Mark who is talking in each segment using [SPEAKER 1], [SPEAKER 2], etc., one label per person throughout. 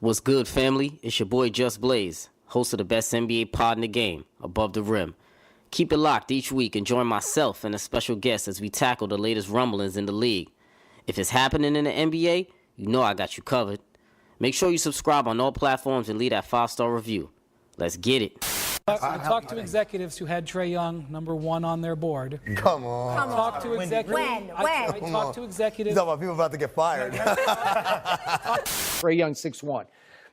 [SPEAKER 1] What's good, family? It's your boy Just Blaze, host of the best NBA pod in the game, Above the Rim. Keep it locked each week and join myself and a special guest as we tackle the latest rumblings in the league. If it's happening in the NBA, you know I got you covered. Make sure you subscribe on all platforms and leave that 5-star review. Let's get it.
[SPEAKER 2] I talked to executives who had Trae Young number one on their board.
[SPEAKER 3] Come on.
[SPEAKER 2] I talked to executives.
[SPEAKER 4] When?
[SPEAKER 2] I talked to executives.
[SPEAKER 3] You talking about people about to get fired.
[SPEAKER 5] Trae Young 6'1".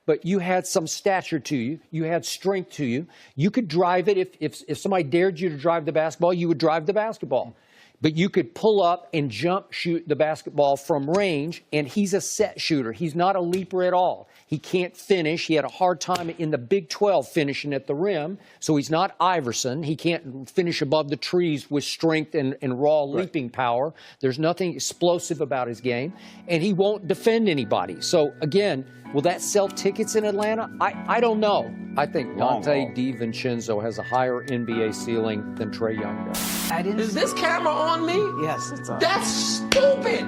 [SPEAKER 5] But you had some stature to you. You had strength to you. You could drive it. If somebody dared you to drive the basketball, you would drive the basketball. But you could pull up and jump shoot the basketball from range, and he's a set shooter. He's not a leaper at all. He can't finish. He had a hard time in the Big 12 finishing at the rim, so he's not Iverson. He can't finish above the trees with strength and raw leaping power. There's nothing explosive about his game, and he won't defend anybody. So, again, will that sell tickets in Atlanta? I don't know. I think Dante DiVincenzo has a higher NBA ceiling than Trae Young does.
[SPEAKER 6] Is this camera on me?
[SPEAKER 5] Yes, it's on.
[SPEAKER 6] That's stupid.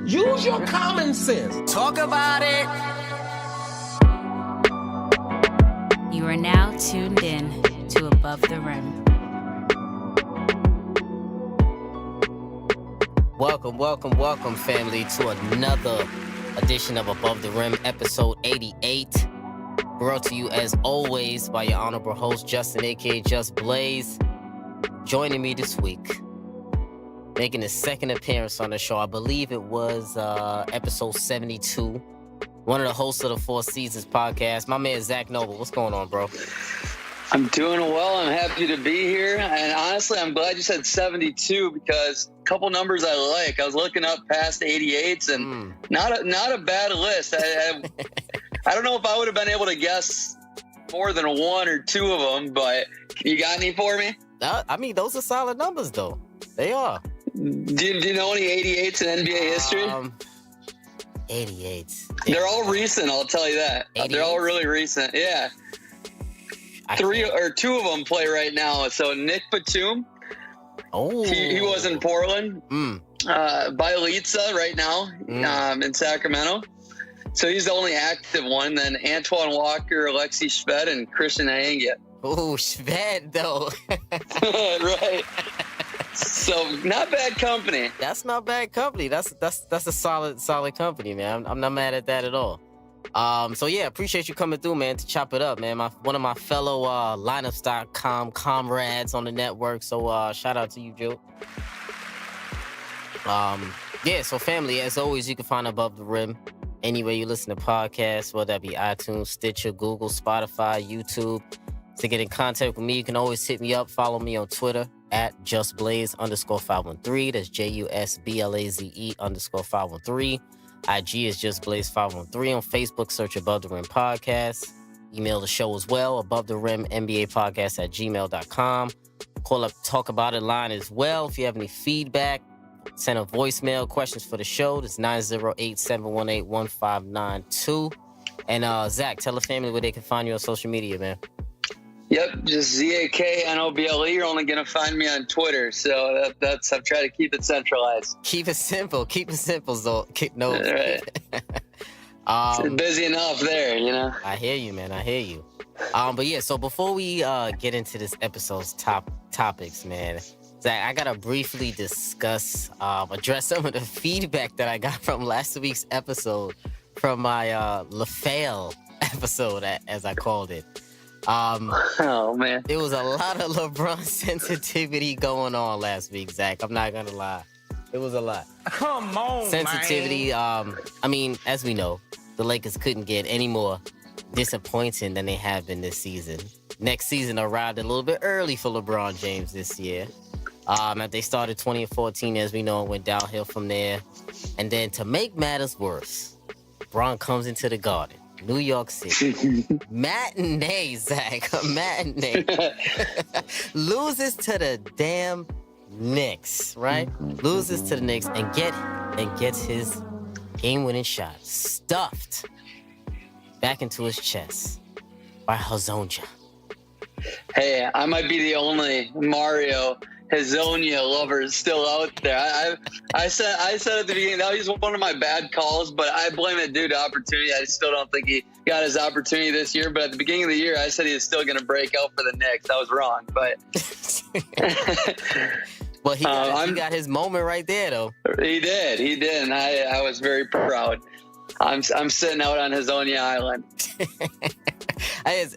[SPEAKER 6] Use your common sense. Talk about it.
[SPEAKER 7] You are now tuned in to Above the Rim.
[SPEAKER 1] Welcome, family, to another edition of Above the Rim, episode 88. Brought to you, as always, by your honorable host, Justin, a.k.a. Just Blaze. Joining me this week, making his second appearance on the show. I believe it was episode 72. One of the hosts of the Four Seasons podcast. My man, Zach Noble. What's going on, bro?
[SPEAKER 8] I'm doing well. I'm happy to be here. And honestly, I'm glad you said 72 because a couple numbers I like. I was looking up past 88s and not a bad list. I don't know if I would have been able to guess more than one or two of them, but you got any for me?
[SPEAKER 1] I mean, those are solid numbers, though. They are.
[SPEAKER 8] Do you know any 88s in NBA history?
[SPEAKER 1] 88s.
[SPEAKER 8] They're all recent, I'll tell you that.
[SPEAKER 1] 88s?
[SPEAKER 8] They're all really recent. Yeah. Two of them play right now. So Nick Batum.
[SPEAKER 1] Oh.
[SPEAKER 8] He was in Portland. Bielitsa right now in Sacramento. So he's the only active one. Then Antoine Walker, Alexei Shved, and Christian Ayengia.
[SPEAKER 1] Oh, Shved, though.
[SPEAKER 8] Right. So not bad company.
[SPEAKER 1] That's not bad company. That's a solid company, man. I'm not mad at that at all. So yeah, appreciate you coming through, man, to chop it up, man. One of my fellow lineups.com comrades on the network. So shout out to you, Joe. Yeah, so family, as always, you can find Above the Rim anywhere you listen to podcasts, whether that be iTunes, Stitcher, Google, Spotify, YouTube. To get in contact with me, you can always hit me up. Follow me on Twitter at JustBlaze_513. That's JUSBLAZE_513. IG is JustBlaze513. On Facebook, search Above the Rim Podcast. Email the show as well, Above the Rim NBA Podcast at gmail.com. Call up, talk about it line as well. If you have any feedback, send a voicemail, questions for the show. That's 908-718-1592. And Zach, tell the family where they can find you on social media, man.
[SPEAKER 8] Yep, just ZAKNOBLE. You're only going to find me on Twitter. So I've tried to keep it centralized.
[SPEAKER 1] Keep it simple, Zo. No.
[SPEAKER 8] Right. It's busy enough there, you know.
[SPEAKER 1] I hear you, man. I hear you. But yeah, so before we get into this episode's topics, man, Zach, I got to briefly address some of the feedback that I got from last week's episode, from my LaFale episode, as I called it.
[SPEAKER 8] Oh, man.
[SPEAKER 1] There was a lot of LeBron sensitivity going on last week, Zach. I'm not going to lie. It was a lot.
[SPEAKER 6] Come on,
[SPEAKER 1] sensitivity,
[SPEAKER 6] man.
[SPEAKER 1] I mean, as we know, the Lakers couldn't get any more disappointing than they have been this season. Next season arrived a little bit early for LeBron James this year. They started 2014, as we know, and went downhill from there. And then to make matters worse, LeBron comes into the Garden, New York City. Matinee, Zach. Matinee. Loses to the damn Knicks, right? Loses to the Knicks and gets his game-winning shot stuffed back into his chest by Hazonja.
[SPEAKER 8] Hey, I might be the only Mario Hazonia lovers still out there. I said at the beginning that was one of my bad calls, but I blame it due to opportunity. I still don't think he got his opportunity this year. But at the beginning of the year, I said he was still going to break out for the Knicks. I was wrong, but
[SPEAKER 1] well, he got his moment right there, though.
[SPEAKER 8] He did, and I was very proud. I'm sitting out on Hazonia Island.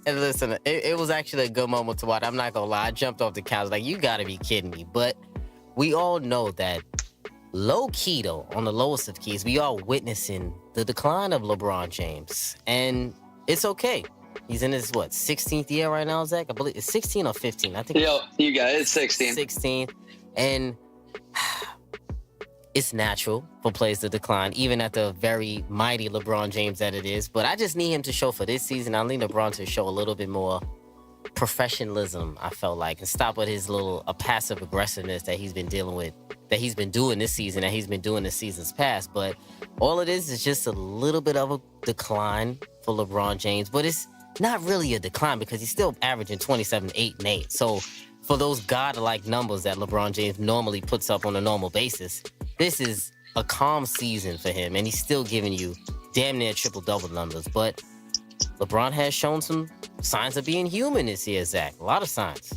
[SPEAKER 1] Listen, it was actually a good moment to watch. I'm not gonna lie, I jumped off the couch like, you gotta be kidding me. But we all know that low key though, on the lowest of keys, we are witnessing the decline of LeBron James, and it's okay. He's in his 16th year right now, Zach? I believe it's 16 or 15. I think.
[SPEAKER 8] Yo, you got it. It's 16.
[SPEAKER 1] 16, and it's natural for players to decline, even at the very mighty LeBron James that it is. But I just need him to show for this season. I need LeBron to show a little bit more professionalism, I felt like, and stop with his little passive aggressiveness that he's been dealing with, that he's been doing this season, that he's been doing the seasons past. But all it is just a little bit of a decline for LeBron James. But it's not really a decline because he's still averaging 27, 8, and 8. So for those godlike numbers that LeBron James normally puts up on a normal basis, this is a calm season for him, and he's still giving you damn near triple-double numbers. But LeBron has shown some signs of being human this year, Zach. A lot of signs.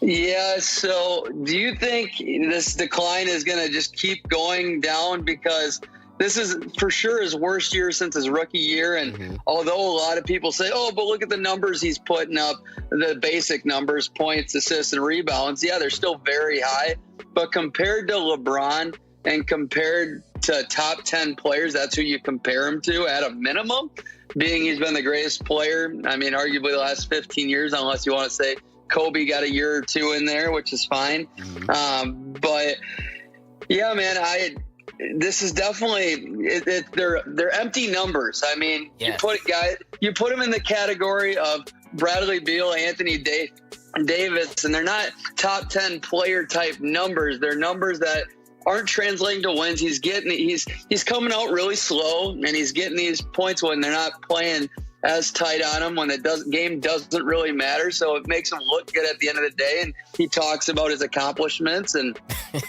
[SPEAKER 8] Yeah, so do you think this decline is going to just keep going down? Because this is for sure his worst year since his rookie year. And although a lot of people say, oh, but look at the numbers he's putting up, the basic numbers, points, assists, and rebounds. Yeah, they're still very high. But compared to LeBron and compared to top 10 players, that's who you compare him to at a minimum, being he's been the greatest player, I mean, arguably the last 15 years, unless you want to say Kobe got a year or two in there, which is fine. But yeah, man, this is definitely they're empty numbers. I mean,
[SPEAKER 1] yes.
[SPEAKER 8] you put them in the category of Bradley Beal, Anthony Davis, and they're not top 10 player type numbers. They're numbers that aren't translating to wins. He's coming out really slow, and he's getting these points when they're not playing as tight on him, when game doesn't really matter. So it makes him look good at the end of the day. And he talks about his accomplishments,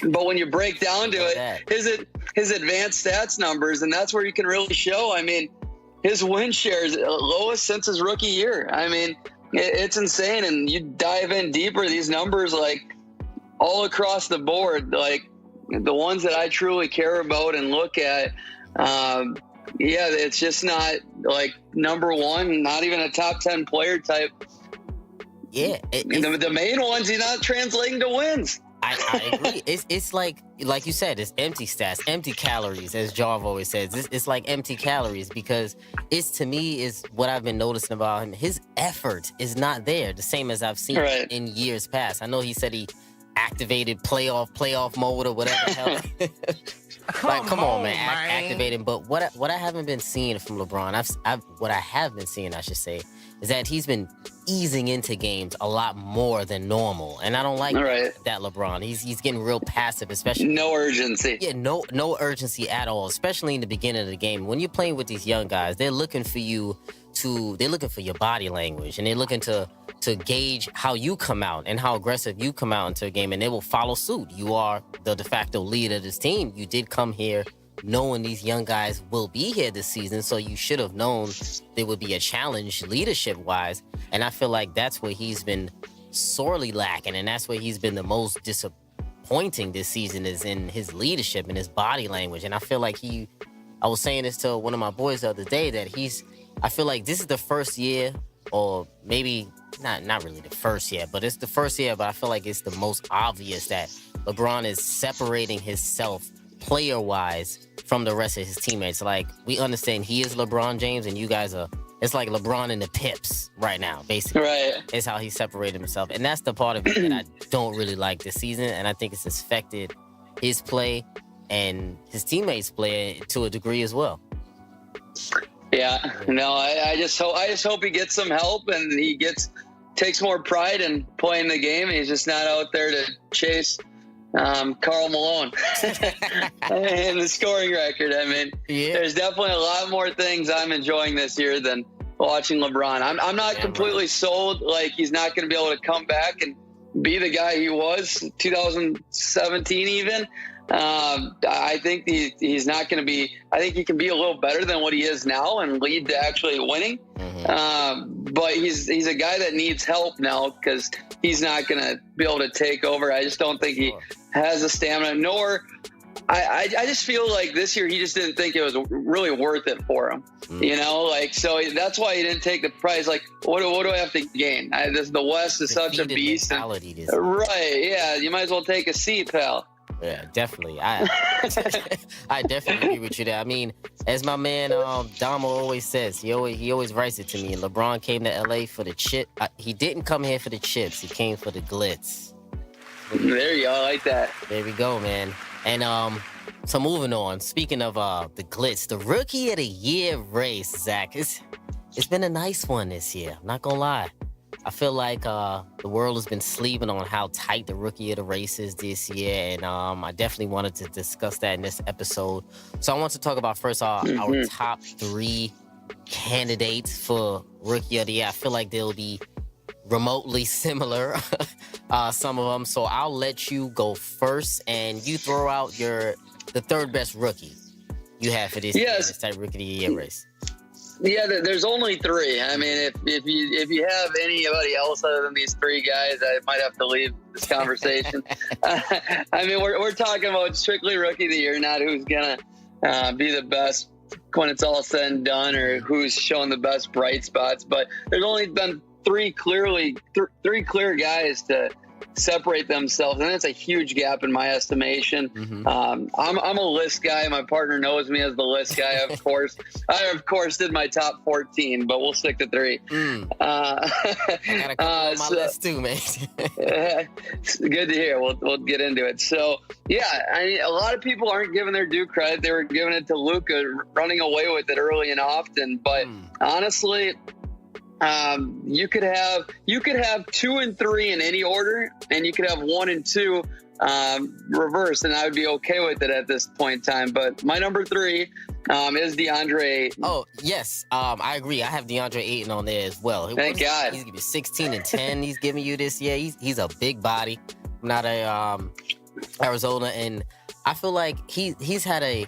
[SPEAKER 8] but when you break down to it, his advanced stats numbers, and that's where you can really show. I mean, his win share is lowest since his rookie year. I mean, it's insane. And you dive in deeper, these numbers, like all across the board, like the ones that I truly care about and look at, yeah, it's just not like number one, not even a top 10 player type.
[SPEAKER 1] Yeah.
[SPEAKER 8] The main ones, he's not translating to wins.
[SPEAKER 1] I agree. It's like you said, it's empty stats, empty calories, as Jarv always says. It's like empty calories, because to me is what I've been noticing about him. His effort is not there, the same as I've seen in years past. I know he said he activated playoff mode or whatever the hell. Come on, man. Activating. But what I haven't been seeing from LeBron, what I have been seeing, I should say, is that he's been easing into games a lot more than normal, and I don't like that LeBron. He's getting real passive, especially
[SPEAKER 8] no urgency.
[SPEAKER 1] Yeah, no urgency at all, especially in the beginning of the game. When you're playing with these young guys, they're looking for you they're looking for your body language, and they're looking to gauge how you come out and how aggressive you come out into a game, and they will follow suit. You are the de facto leader of this team. You did come here knowing these young guys will be here this season, so you should have known there would be a challenge leadership-wise, and I feel like that's where he's been sorely lacking, and that's where he's been the most disappointing this season, is in his leadership and his body language. And I feel like I was saying this to one of my boys the other day, that I feel like this is the first year, or maybe not really the first year, but it's the first year, but I feel like it's the most obvious that LeBron is separating himself player-wise from the rest of his teammates. Like, we understand he is LeBron James, and you guys it's like LeBron and the Pips right now, basically. Right. It's how he separated himself. And that's the part of it that I don't really like this season, and I think it's affected his play and his teammates' play to a degree as well.
[SPEAKER 8] Yeah, no, I just hope he gets some help, and he takes more pride in playing the game, and he's just not out there to chase Karl Malone and the scoring record. I mean, there's definitely a lot more things I'm enjoying this year than watching LeBron. I'm not completely sold, like he's not going to be able to come back and be the guy he was 2017 even. I think he's not going to be. I think he can be a little better than what he is now and lead to actually winning. But he's a guy that needs help now because he's not going to be able to take over. I just don't think he has the stamina. Nor, I just feel like this year he just didn't think it was really worth it for him. You know, like, so that's why he didn't take the prize. Like, what do I have to gain? The West is such a beast. Right? Yeah, you might as well take a seat, pal.
[SPEAKER 1] Yeah, definitely. I definitely agree with you there. I mean, as my man Damo always says, he always writes it to me. And LeBron came to LA for the chip. He didn't come here for the chips. He came for the glitz.
[SPEAKER 8] There you go. I like that.
[SPEAKER 1] There we go, man. And so moving on. Speaking of the glitz, the Rookie of the Year race, Zach, it's been a nice one this year. I'm not gonna lie. I feel like the world has been sleeping on how tight the Rookie of the race is this year, and I definitely wanted to discuss that in this episode. So I want to talk about first our top 3 candidates for Rookie of the Year. I feel like they'll be remotely similar, some of them. So I'll let you go first, and you throw out the third best rookie you have for this type Rookie of the Year race.
[SPEAKER 8] Yeah, there's only 3. I mean, if you have anybody else other than these 3 guys, I might have to leave this conversation. I mean, we're talking about strictly Rookie of the Year, not who's gonna be the best when it's all said and done, or who's showing the best bright spots. But there's only been 3 clear guys to separate themselves, and that's a huge gap in my estimation. I'm a list guy. My partner knows me as the list guy, of course. I of course did my top 14, but we'll stick to 3.
[SPEAKER 1] I got a couple on my list too, man.
[SPEAKER 8] It's good to hear. We'll get into it. So yeah, a lot of people aren't giving their due credit. They were giving it to Luka, running away with it early and often. But honestly, you could have 2 and 3 in any order, and you could have 1 and 2 reverse, and I would be okay with it at this point in time. But my number 3 is DeAndre Ayton.
[SPEAKER 1] Oh yes, I agree. I have DeAndre Ayton on there as well.
[SPEAKER 8] Thank God.
[SPEAKER 1] He's giving you 16 and 10. He's giving you this year. He's a big body, not a Arizona, and I feel like he's had a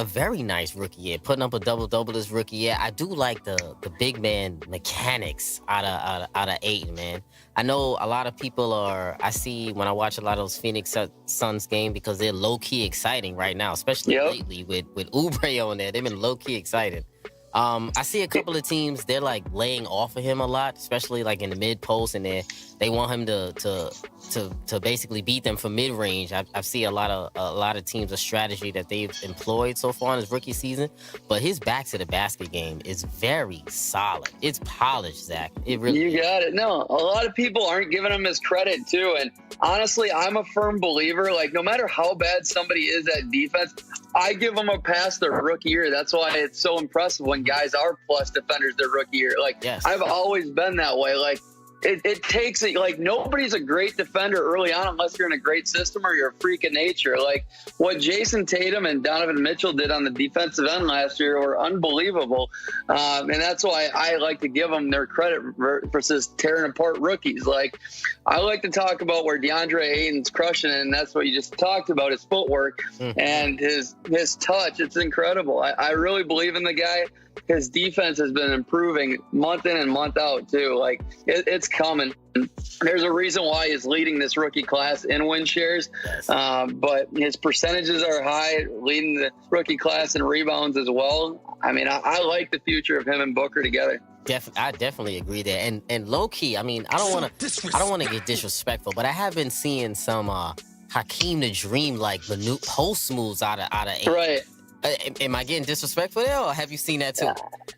[SPEAKER 1] very nice rookie year, putting up a double his rookie year. I do like the big man mechanics out of Ayton, man. I know a lot of people I see when I watch a lot of those Phoenix Suns game, because they're low key exciting right now, especially lately with Oubre on there. They've been low key excited. I see a couple of teams, they're like laying off of him a lot, especially like in the mid post, and they want him to basically beat them from mid range. I see a lot of teams, a strategy that they've employed so far in his rookie season, but his back to the basket game is very solid. It's polished, Zach. It really
[SPEAKER 8] You got it. No, a lot of people aren't giving him his credit too, and honestly, I'm a firm believer. Like, no matter how bad somebody is at defense, I give them a pass their rookie year. That's why it's so impressive when guys are plus defenders their rookie year. Like, I've always been that way. Like, it takes it. Like, nobody's a great defender early on unless you're in a great system or you're a freak of nature. Like, what Jason Tatum and Donovan Mitchell did on the defensive end last year were unbelievable. And that's why I like to give them their credit versus tearing apart rookies. Like, I like to talk about where DeAndre Ayton's crushing it, and that's what you just talked about, his footwork and his touch. It's incredible. I really believe in the guy. His defense has been improving month in and month out too. Like, it's coming. There's a reason why he's leading this rookie class in win shares, but his percentages are high, leading the rookie class in rebounds as well. I mean, I like the future of him and Booker together.
[SPEAKER 1] I definitely agree there. And low key, I mean, I don't want to get disrespectful, but I have been seeing some Hakeem the Dream like post moves out of Ayton.
[SPEAKER 8] Right.
[SPEAKER 1] Am I getting disrespectful there, or have you seen that too?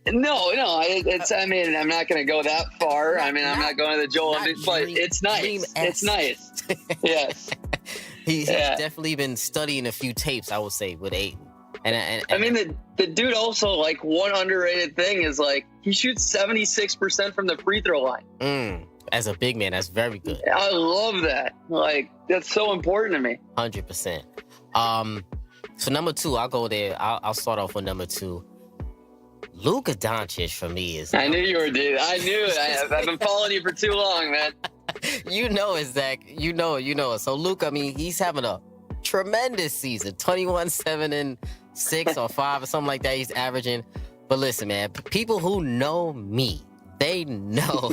[SPEAKER 8] No. It's. I mean, I'm not going to go that far. I'm not going to the Joel, but it's nice. It's nice. Yes.
[SPEAKER 1] He's definitely been studying a few tapes, I would say, with Ayton. And
[SPEAKER 8] I mean, the dude also, like, one underrated thing is, like, he shoots 76% from the free throw line.
[SPEAKER 1] As a big man, that's very good.
[SPEAKER 8] I love that. Like, that's so important to me.
[SPEAKER 1] 100%. So number 2, I'll go there. I'll start off with number 2. Luka Doncic for me is.
[SPEAKER 8] I knew you were, dude. I knew it. I've been following you for too long, man.
[SPEAKER 1] You know it, Zach. You know it. So Luka, I mean, he's having a tremendous season. 21, 7, and 6 or 5 or something like that. He's averaging. But listen, man, people who know me, they know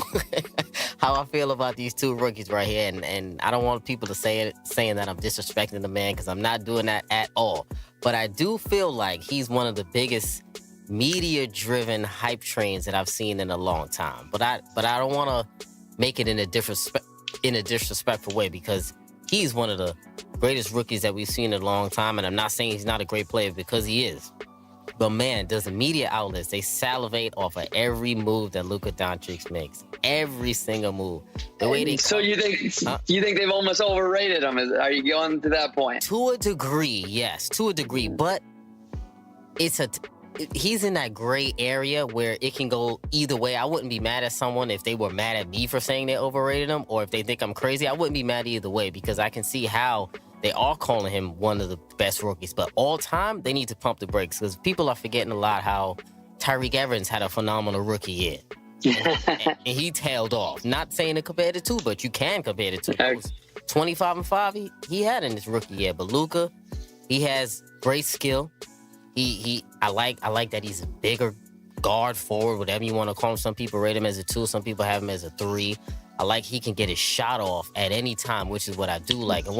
[SPEAKER 1] how I feel about these two rookies right here. And I don't want people to saying that I'm disrespecting the man, because I'm not doing that at all. But I do feel like he's one of the biggest media-driven hype trains that I've seen in a long time. But I don't want to make it in a disrespectful way, because he's one of the greatest rookies that we've seen in a long time. And I'm not saying he's not a great player, because he is. But man, does the media outlets, they salivate off of every move that Luka Doncic makes. Every single move. The way they
[SPEAKER 8] you think they've almost overrated him? Are you going to that point?
[SPEAKER 1] To a degree, yes, to a degree. But he's in that gray area where it can go either way. I wouldn't be mad at someone if they were mad at me for saying they overrated him, or if they think I'm crazy. I wouldn't be mad either way, because I can see how they are calling him one of the best rookies. But all time, they need to pump the brakes, because people are forgetting a lot how Tyreke Evans had a phenomenal rookie year. and he tailed off. Not saying to compare the two, but you can compare the two. 25 and 5 he had in his rookie year. But Luka, he has great skill. I like that he's a bigger guard, forward, whatever you want to call him. Some people rate him as a 2, some people have him as a 3. I like he can get his shot off at any time, which is what I do like. And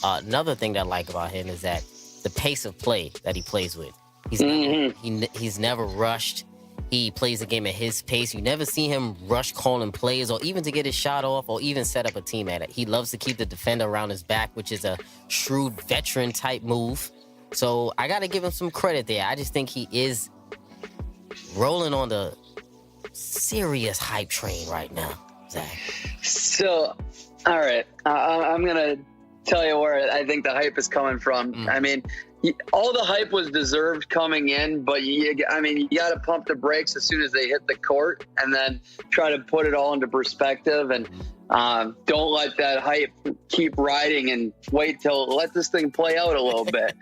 [SPEAKER 1] another thing that I like about him is that the pace of play that he plays with. He's never rushed. He plays the game at his pace. You never see him rush calling plays, or even to get his shot off, or even set up a team at it. He loves to keep the defender around his back, which is a shrewd veteran type move. So I got to give him some credit there. I just think he is rolling on the serious hype train right now, Zach.
[SPEAKER 8] So, all right. I'm going to tell you where I think the hype is coming from. I mean, all the hype was deserved coming in, but you got to pump the brakes as soon as they hit the court, and then try to put it all into perspective, and don't let that hype keep riding, and let this thing play out a little bit.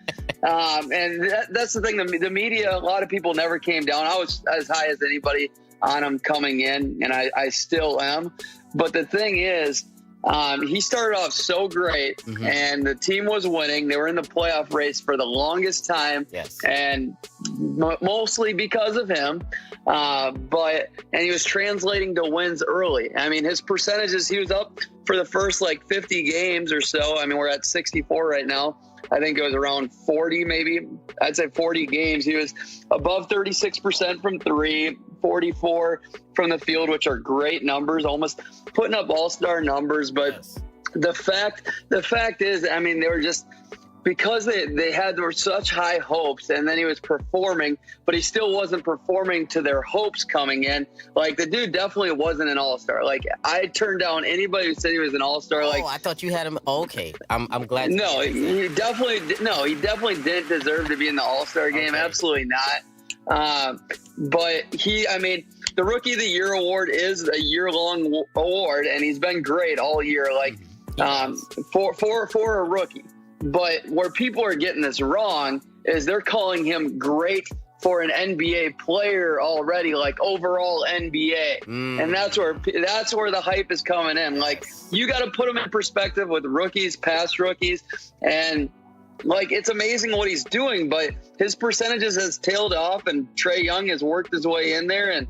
[SPEAKER 8] And that's the thing. The media, a lot of people never came down. I was as high as anybody on him coming in, and I still am. But the thing is, he started off so great, and the team was winning. They were in the playoff race for the longest time, and mostly because of him. And he was translating to wins early. I mean, his percentages, he was up for the first 50 games or so. I mean, we're at 64 right now. I think it was around 40, maybe. I'd say 40 games. He was above 36% from 3, 44 from the field, which are great numbers, almost putting up all-star numbers. But the fact is, I mean, they were just, because there were such high hopes, and then he was performing, but he still wasn't performing to their hopes coming in. The dude definitely wasn't an all-star. I turned down anybody who said he was an all-star.
[SPEAKER 1] I thought you had him. Okay, I'm glad.
[SPEAKER 8] No, he definitely didn't deserve to be in the all-star game. Okay. Absolutely not. But the Rookie of the Year award is a year-long award, and he's been great all year. For a rookie. But where people are getting this wrong is they're calling him great for an NBA player already, overall NBA. And that's where the hype is coming in. You got to put him in perspective with rookies, past rookies, and it's amazing what he's doing, but his percentages has tailed off, and Trae Young has worked his way in there, and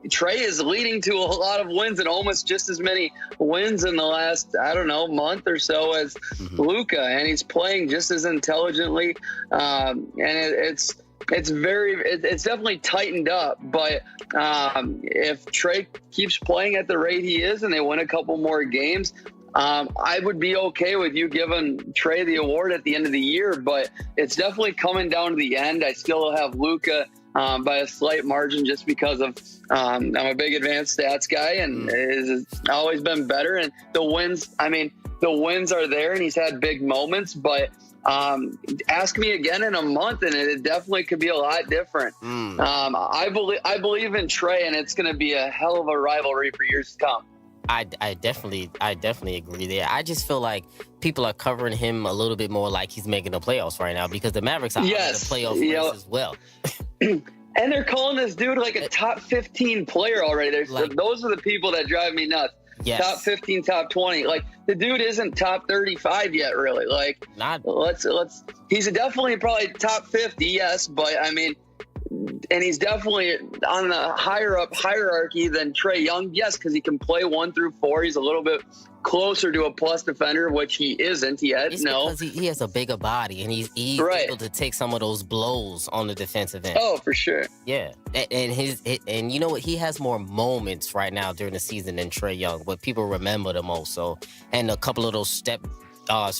[SPEAKER 8] Trae is leading to a lot of wins, and almost just as many wins in the last, month or so as Luka, and he's playing just as intelligently. And it's definitely tightened up. But if Trae keeps playing at the rate he is, and they win a couple more games, I would be okay with you giving Trae the award at the end of the year. But it's definitely coming down to the end. I still have Luka by a slight margin, just because of I'm a big advanced stats guy, and it's always been better. And the wins are there, and he's had big moments. But ask me again in a month, and it definitely could be a lot different. I believe in Trae, and it's going to be a hell of a rivalry for years to come.
[SPEAKER 1] I definitely agree there. I just feel like people are covering him a little bit more like he's making the playoffs right now, because the Mavericks are in the playoff race as well.
[SPEAKER 8] And they're calling this dude a top 15 player already. Those are the people that drive me nuts.
[SPEAKER 1] Yes.
[SPEAKER 8] top 15, top 20. Like, the dude isn't top 35 yet, really. Like, he's definitely probably top 50, yes, but I mean, and he's definitely on the higher up hierarchy than Trae Young, yes, because he can play 1 through 4. He's a little bit closer to a plus defender, which he isn't yet.
[SPEAKER 1] It's
[SPEAKER 8] no,
[SPEAKER 1] because he has a bigger body, and he's able to take some of those blows on the defensive end.
[SPEAKER 8] Oh, for sure.
[SPEAKER 1] Yeah, and you know what? He has more moments right now during the season than Trae Young, but people remember the most. So, and a couple of those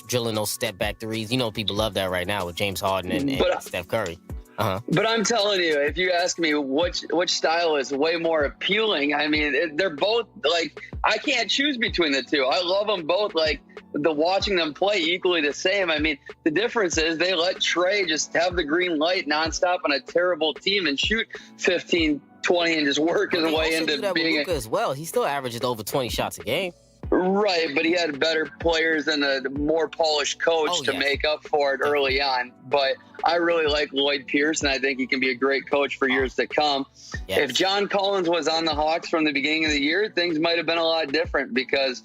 [SPEAKER 1] drilling those step back threes. You know, people love that right now with James Harden and Steph Curry.
[SPEAKER 8] But I'm telling you, if you ask me which style is way more appealing, I mean, they're both, like, I can't choose between the two. I love them both. Like, watching them play equally the same. I mean, the difference is they let Trae just have the green light nonstop on a terrible team and shoot 15, 20 and just work his way into being
[SPEAKER 1] Luka as well. He still averages over 20 shots a game.
[SPEAKER 8] Right, but he had better players and a more polished coach to make up for it early on. But I really like Lloyd Pierce, and I think he can be a great coach for years to come.
[SPEAKER 1] Yes.
[SPEAKER 8] If John Collins was on the Hawks from the beginning of the year, things might have been a lot different, because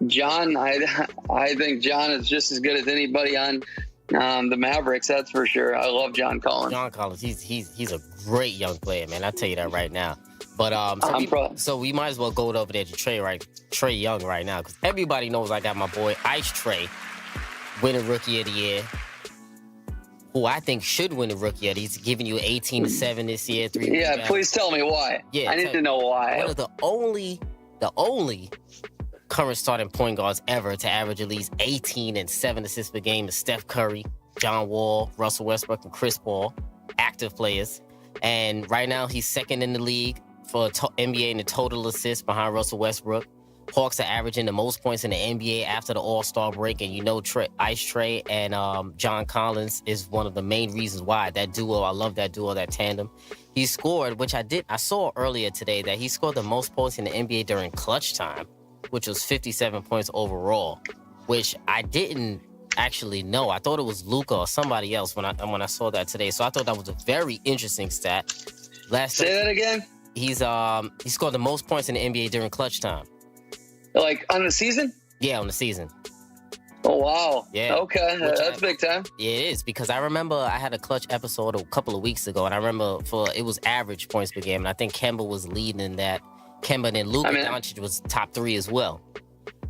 [SPEAKER 8] John, I think John is just as good as anybody on the Mavericks, that's for sure. I love John Collins.
[SPEAKER 1] John Collins, he's a great young player, man. I'll tell you that right now. But so we might as well go over there to Trae Young right now, because everybody knows I got my boy Ice Trae winning Rookie of the Year, who I think should win the Rookie of the Year. He's giving you 18-7 this year. 3
[SPEAKER 8] Yeah, please tell me why.
[SPEAKER 1] Yeah,
[SPEAKER 8] I need to know why.
[SPEAKER 1] One of the only current starting point guards ever to average at least 18 and 7 assists per game is Steph Curry, John Wall, Russell Westbrook, and Chris Paul, active players. And right now he's second in the league for NBA in the total assists behind Russell Westbrook. Hawks are averaging the most points in the NBA after the All-Star break, and you know Ice Trae and John Collins is one of the main reasons why. That duo, I love that duo, that tandem. He scored, which I saw earlier today, that he scored the most points in the NBA during clutch time, which was 57 points overall, which I didn't actually know. I thought it was Luka or somebody else when I saw that today. So I thought that was a very interesting stat.
[SPEAKER 8] Say that again?
[SPEAKER 1] He scored the most points in the NBA during clutch time.
[SPEAKER 8] Like on the season?
[SPEAKER 1] Yeah, on the season.
[SPEAKER 8] Oh, wow.
[SPEAKER 1] Yeah.
[SPEAKER 8] Okay, that's big time.
[SPEAKER 1] Yeah, it is, because I remember I had a clutch episode a couple of weeks ago, and I remember it was average points per game, and I think Kemba was leading in that. Kemba and then Luka Doncic was top 3 as well.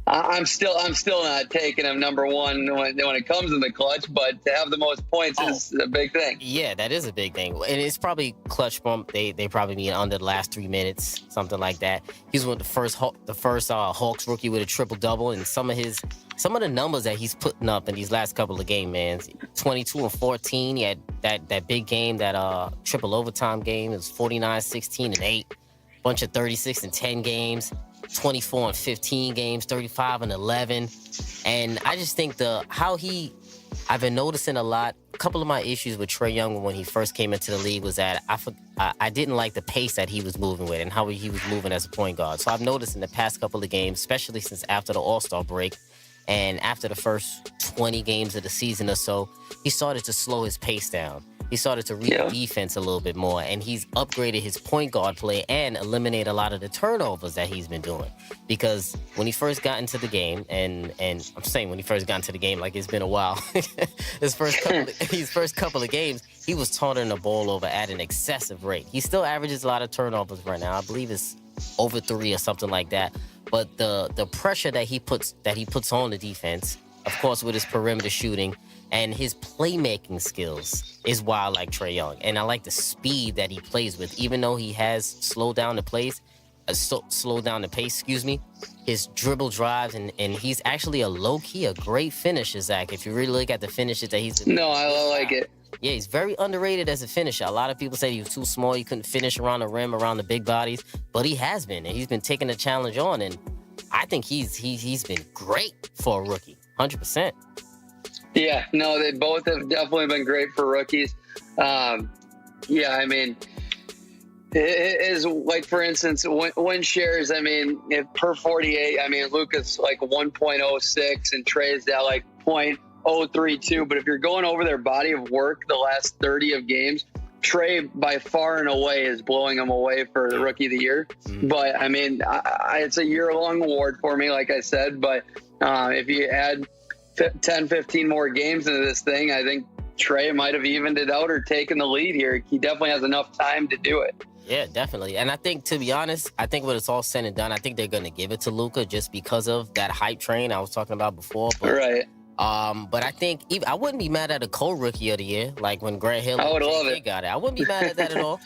[SPEAKER 8] I'm still not taking him number one when it comes in the clutch, but to have the most points is a big thing.
[SPEAKER 1] Yeah, that is a big thing, and it's probably clutch bump. They probably mean under the last 3 minutes, something like that. He's one of the first Hawks rookie with a triple double, and some of the numbers that he's putting up in these last couple of games, man. 22 and 14. He had that big game, that triple overtime game. It was 49, 16, and 8. Bunch of 36 and 10 games. 24 and 15 games, 35 and 11. And I just think I've been noticing a lot. A couple of my issues with Trae Young when he first came into the league was that I didn't like the pace that he was moving with and how he was moving as a point guard. So I've noticed in the past couple of games, especially since after the All-Star break and after the first 20 games of the season or so, he started to slow his pace down. He started to read defense a little bit more, and he's upgraded his point guard play and eliminated a lot of the turnovers that he's been doing. Because when he first got into the game, and I'm saying when he first got into the game like it's been a while, his first couple of games, he was turning the ball over at an excessive rate. He still averages a lot of turnovers right now. I believe it's over 3 or something like that. But the pressure that he puts on the defense, of course, with his perimeter shooting and his playmaking skills, is why I like Trae Young. And I like the speed that he plays with. Even though he has slowed down the pace, his dribble drives, and he's actually a great finisher, Zach. If you really look at the finishes that he's...
[SPEAKER 8] No, I like it.
[SPEAKER 1] Yeah, he's very underrated as a finisher. A lot of people say he was too small, he couldn't finish around the rim, around the big bodies, but he has been, and he's been taking the challenge on, and I think he's been great for a rookie, 100%.
[SPEAKER 8] Yeah, no, they both have definitely been great for rookies. I mean, it is like, for instance, win shares, I mean, if per 48, I mean, Luka's like 1.06 and Trae's at like 0.032. But if you're going over their body of work the last 30 of games, Trae by far and away is blowing him away for the Rookie of the Year. But I mean, it's a year-long award for me, like I said. But if you add 10, 15 more games into this thing, I think Trae might have evened it out or taken the lead here. He definitely has enough time to do it.
[SPEAKER 1] Yeah, definitely. And I think, to be honest, I think when it's all said and done, I think they're going to give it to Luka just because of that hype train I was talking about before. But,
[SPEAKER 8] right.
[SPEAKER 1] But I think I wouldn't be mad at a co-rookie of the year, like when Grant Hill
[SPEAKER 8] I would love it.
[SPEAKER 1] got it. I wouldn't be mad at that at all.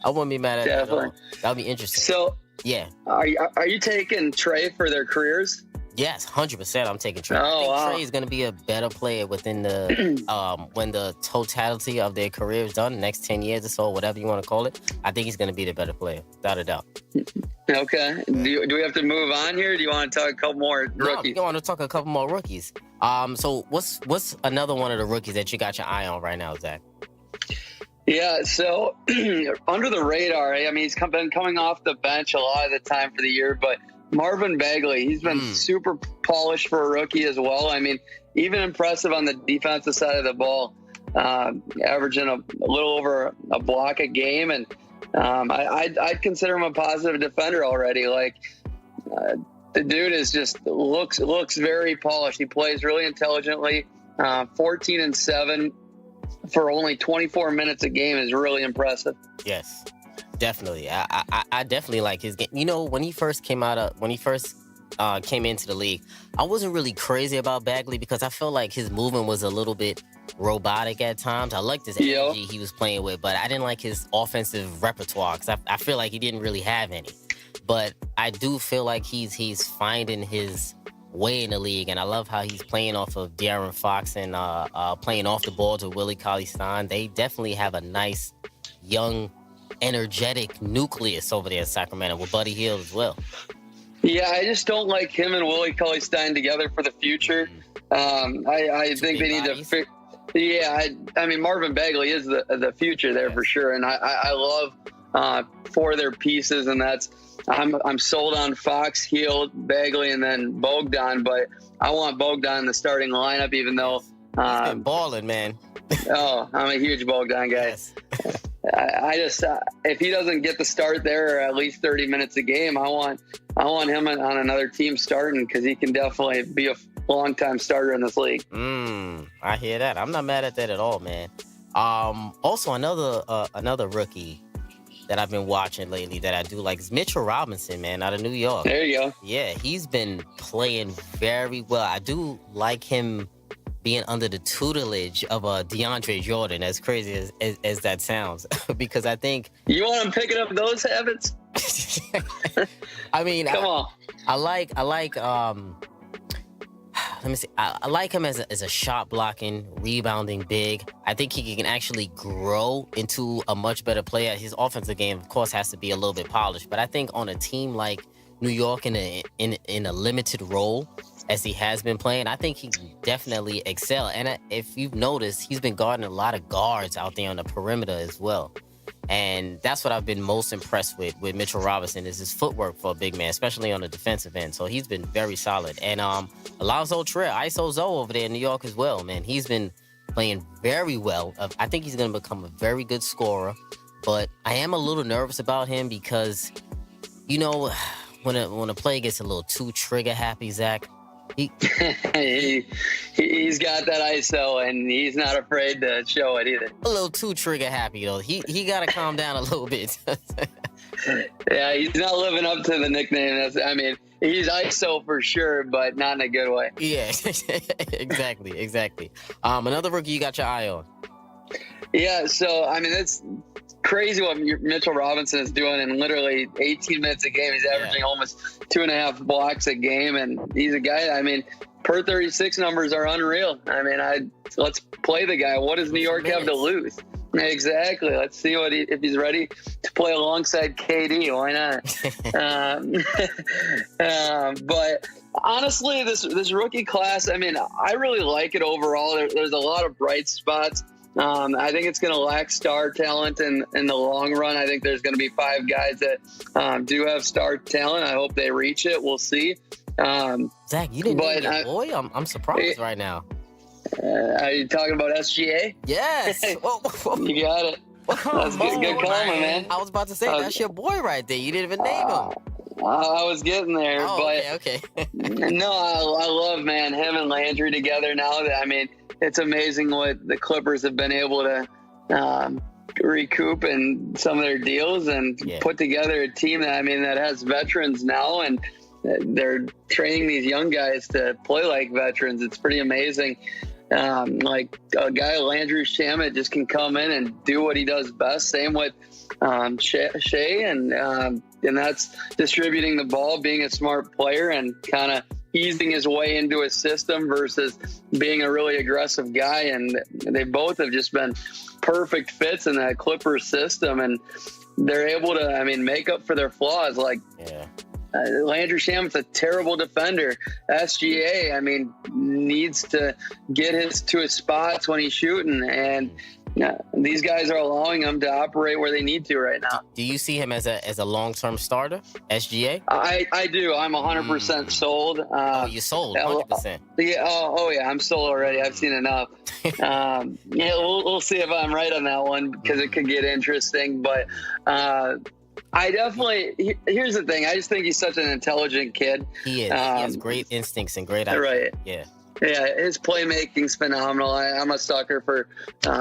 [SPEAKER 1] I wouldn't be mad at that at all. That would be interesting.
[SPEAKER 8] So,
[SPEAKER 1] yeah.
[SPEAKER 8] Are you taking Trae for their careers?
[SPEAKER 1] Yes, 100%. I'm taking Trae.
[SPEAKER 8] Oh,
[SPEAKER 1] I think
[SPEAKER 8] wow.
[SPEAKER 1] Trae is going to be a better player within the when the totality of their career is done, the next 10 years or so, whatever you want to call it. I think he's going to be the better player, without a doubt.
[SPEAKER 8] Okay. Do we have to move on here? Or do you want to talk a couple more rookies?
[SPEAKER 1] No, I want to talk a couple more rookies. So what's another one of the rookies that you got your eye on right now, Zach?
[SPEAKER 8] Yeah, so under the radar, I mean, he's been coming off the bench a lot of the time for the year, but Marvin Bagley, he's been super polished for a rookie as well. I mean, even impressive on the defensive side of the ball, averaging a little over a block a game. And I'd consider him a positive defender already. Like, the dude is just looks very polished. He plays really intelligently. 14-7 for only 24 minutes a game is really impressive.
[SPEAKER 1] Yes. Definitely. I definitely like his game. You know, when he first came into the league, I wasn't really crazy about Bagley because I felt like his movement was a little bit robotic at times. I liked his energy he was playing with, but I didn't like his offensive repertoire because I feel like he didn't really have any. But I do feel like he's finding his way in the league, and I love how he's playing off of De'Aaron Fox and playing off the ball to Willie Cauley-Stein. They definitely have a nice, young, energetic nucleus over there in Sacramento with Buddy Hield as well.
[SPEAKER 8] Yeah, I just don't like him and Willie Cauley-Stein together for the future. I think they need to I mean, Marvin Bagley is the future there for sure, and I love for their pieces, and that's I'm sold on Fox, Hield, Bagley, and then Bogdan, but I want Bogdan in the starting lineup, even though
[SPEAKER 1] he's been balling, man.
[SPEAKER 8] I'm a huge Bogdan guy.
[SPEAKER 1] Yes.
[SPEAKER 8] I just if he doesn't get the start there, or at least 30 minutes a game, I want him on another team starting because he can definitely be a long-time starter in this league.
[SPEAKER 1] I hear that. I'm not mad at that at all, man. Also, another rookie that I've been watching lately that I do like is Mitchell Robinson, man, out of New York.
[SPEAKER 8] There you go.
[SPEAKER 1] Yeah, he's been playing very well. I do like him being under the tutelage of DeAndre Jordan, as crazy as that sounds, because I think
[SPEAKER 8] you want him picking up those habits.
[SPEAKER 1] I mean,
[SPEAKER 8] come on.
[SPEAKER 1] I like let me see. I like him as a shot blocking, rebounding big. I think he can actually grow into a much better player. His offensive game, of course, has to be a little bit polished, but I think on a team like New York in a limited role, as he has been playing, I think he can definitely excel. And if you've noticed, he's been guarding a lot of guards out there on the perimeter as well. And that's what I've been most impressed with Mitchell Robinson is his footwork for a big man, especially on the defensive end. So he's been very solid. And Alonzo Trae, ISO Zoe over there in New York as well, man. He's been playing very well. I think he's going to become a very good scorer. But I am a little nervous about him because, you know, when a player gets a little too trigger happy, Zach, he's
[SPEAKER 8] got that ISO, and he's not afraid to show it either.
[SPEAKER 1] A little too trigger happy, though. He got to calm down a little bit.
[SPEAKER 8] Yeah, he's not living up to the nickname. He's ISO for sure, but not in a good way.
[SPEAKER 1] Yeah, exactly. Another rookie you got your eye on.
[SPEAKER 8] Yeah, so, it's crazy what Mitchell Robinson is doing in literally 18 minutes a game. He's averaging almost 2.5 blocks a game, and he's a guy, per 36 numbers are unreal. Let's play the guy. What does New York have to lose? Exactly. Let's see if he's ready to play alongside KD. Why not? But honestly, this rookie class, I really like it overall. There's a lot of bright spots. I think it's going to lack star talent in the long run. I think there's going to be 5 guys that do have star talent. I hope they reach it. We'll see.
[SPEAKER 1] Zach, you didn't name your boy? I'm surprised right now.
[SPEAKER 8] Are you talking about SGA?
[SPEAKER 1] Yes.
[SPEAKER 8] You got it. That's good call, my man.
[SPEAKER 1] I was about to say, that's your boy right there. You didn't even name him.
[SPEAKER 8] I was getting there, but
[SPEAKER 1] okay.
[SPEAKER 8] no, I love, man, him and Landry together now. I mean, it's amazing what the Clippers have been able to recoup in some of their deals and put together a team that has veterans now, and they're training these young guys to play like veterans. It's pretty amazing. Like a guy, Landry Shamet, just can come in and do what he does best. Same with Shea, and that's distributing the ball, being a smart player, and kind of easing his way into a system versus being a really aggressive guy. And they both have just been perfect fits in that Clippers system, and they're able to, make up for their flaws. Like, Landry Shamet's a terrible defender. SGA, needs to get to his spots when he's shooting, and these guys are allowing him to operate where they need to right now.
[SPEAKER 1] Do you see him as a long-term starter, SGA?
[SPEAKER 8] I do. I'm 100% sold.
[SPEAKER 1] You sold 100%.
[SPEAKER 8] Yeah. Oh yeah. I'm sold already. I've seen enough. We'll see if I'm right on that one, because it could get interesting. But I definitely. Here's the thing. I just think he's such an intelligent kid.
[SPEAKER 1] He is. He has great instincts and great ideas.
[SPEAKER 8] Right.
[SPEAKER 1] Yeah.
[SPEAKER 8] Yeah, his playmaking's phenomenal. I'm a sucker for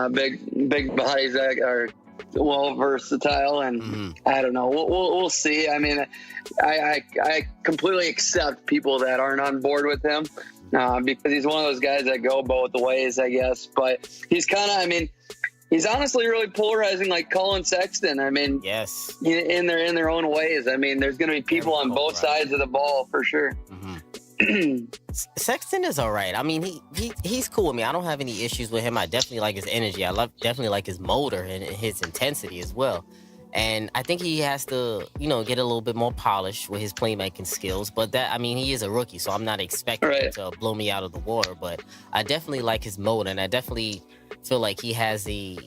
[SPEAKER 8] big bodies that are well versatile, and I don't know. We'll see. I completely accept people that aren't on board with him because he's one of those guys that go both ways, I guess. But he's kind of, he's honestly really polarizing, like Colin Sexton.
[SPEAKER 1] Yes,
[SPEAKER 8] in their own ways. There's going to be people on both sides of the ball for sure.
[SPEAKER 1] Sexton is all right. He's cool with me. I don't have any issues with him. I definitely like his energy. I definitely like his motor and his intensity as well. And I think he has to, get a little bit more polished with his playmaking skills. But he is a rookie, so I'm not expecting him to blow me out of the water. But I definitely like his motor, and I definitely feel like he has the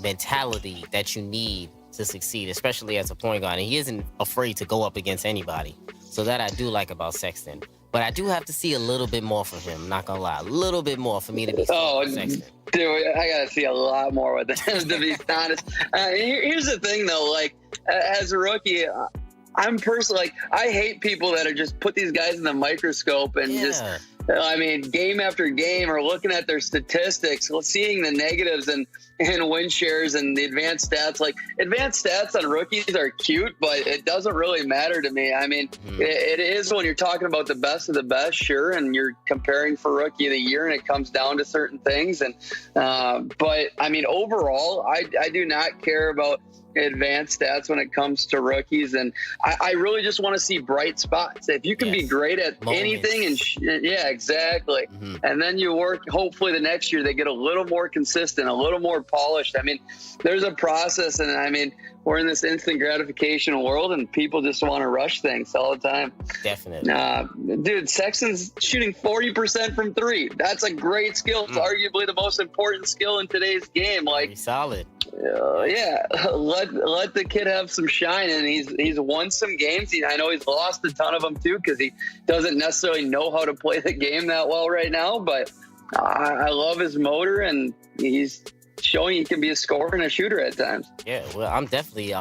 [SPEAKER 1] mentality that you need to succeed, especially as a point guard. And he isn't afraid to go up against anybody. So that I do like about Sexton. But I do have to see a little bit more from him, not gonna lie. A little bit more for me to be Sexton.
[SPEAKER 8] Dude, I gotta see a lot more with him, to be honest. Here's the thing, though. Like, as a rookie, I'm personally, I hate people that are just put these guys in the microscope and just, game after game, or looking at their statistics, seeing the negatives and win shares and the advanced stats. Like, advanced stats on rookies are cute, but it doesn't really matter to me. It is when you're talking about the best of the best, sure, and you're comparing for rookie of the year, and it comes down to certain things. And but overall, I do not care about advanced stats when it comes to rookies, and I really just want to see bright spots. If you can be great at anything, and exactly, and then you work, hopefully the next year they get a little more consistent, a little more polished. There's a process, and we're in this instant gratification world, and people just want to rush things all the time.
[SPEAKER 1] Definitely.
[SPEAKER 8] Dude, Sexton's shooting 40% from three. That's a great skill. It's arguably the most important skill in today's game. Like,
[SPEAKER 1] pretty solid.
[SPEAKER 8] Let the kid have some shine, and he's won some games. I know he's lost a ton of them too, because he doesn't necessarily know how to play the game that well right now. But I love his motor, and he's showing he can be a scorer and a shooter at times.
[SPEAKER 1] Yeah, well, I'm definitely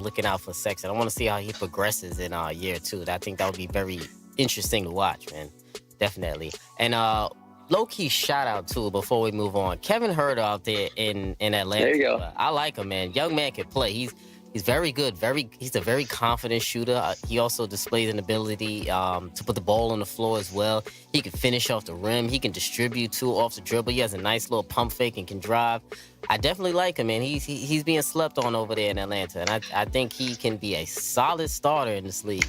[SPEAKER 1] looking out for Sexton. I want to see how he progresses in year two. I think that would be very interesting to watch, man. Definitely. And low-key shout out too, before we move on, Kevin Huerter out there in Atlanta.
[SPEAKER 8] There you go.
[SPEAKER 1] I like him, man. Young man can play. He's very good. He's a very confident shooter. He also displays an ability to put the ball on the floor as well. He can finish off the rim. He can distribute too off the dribble. He has a nice little pump fake and can drive. I definitely like him, man. He's being slept on over there in Atlanta, and I think he can be a solid starter in this league.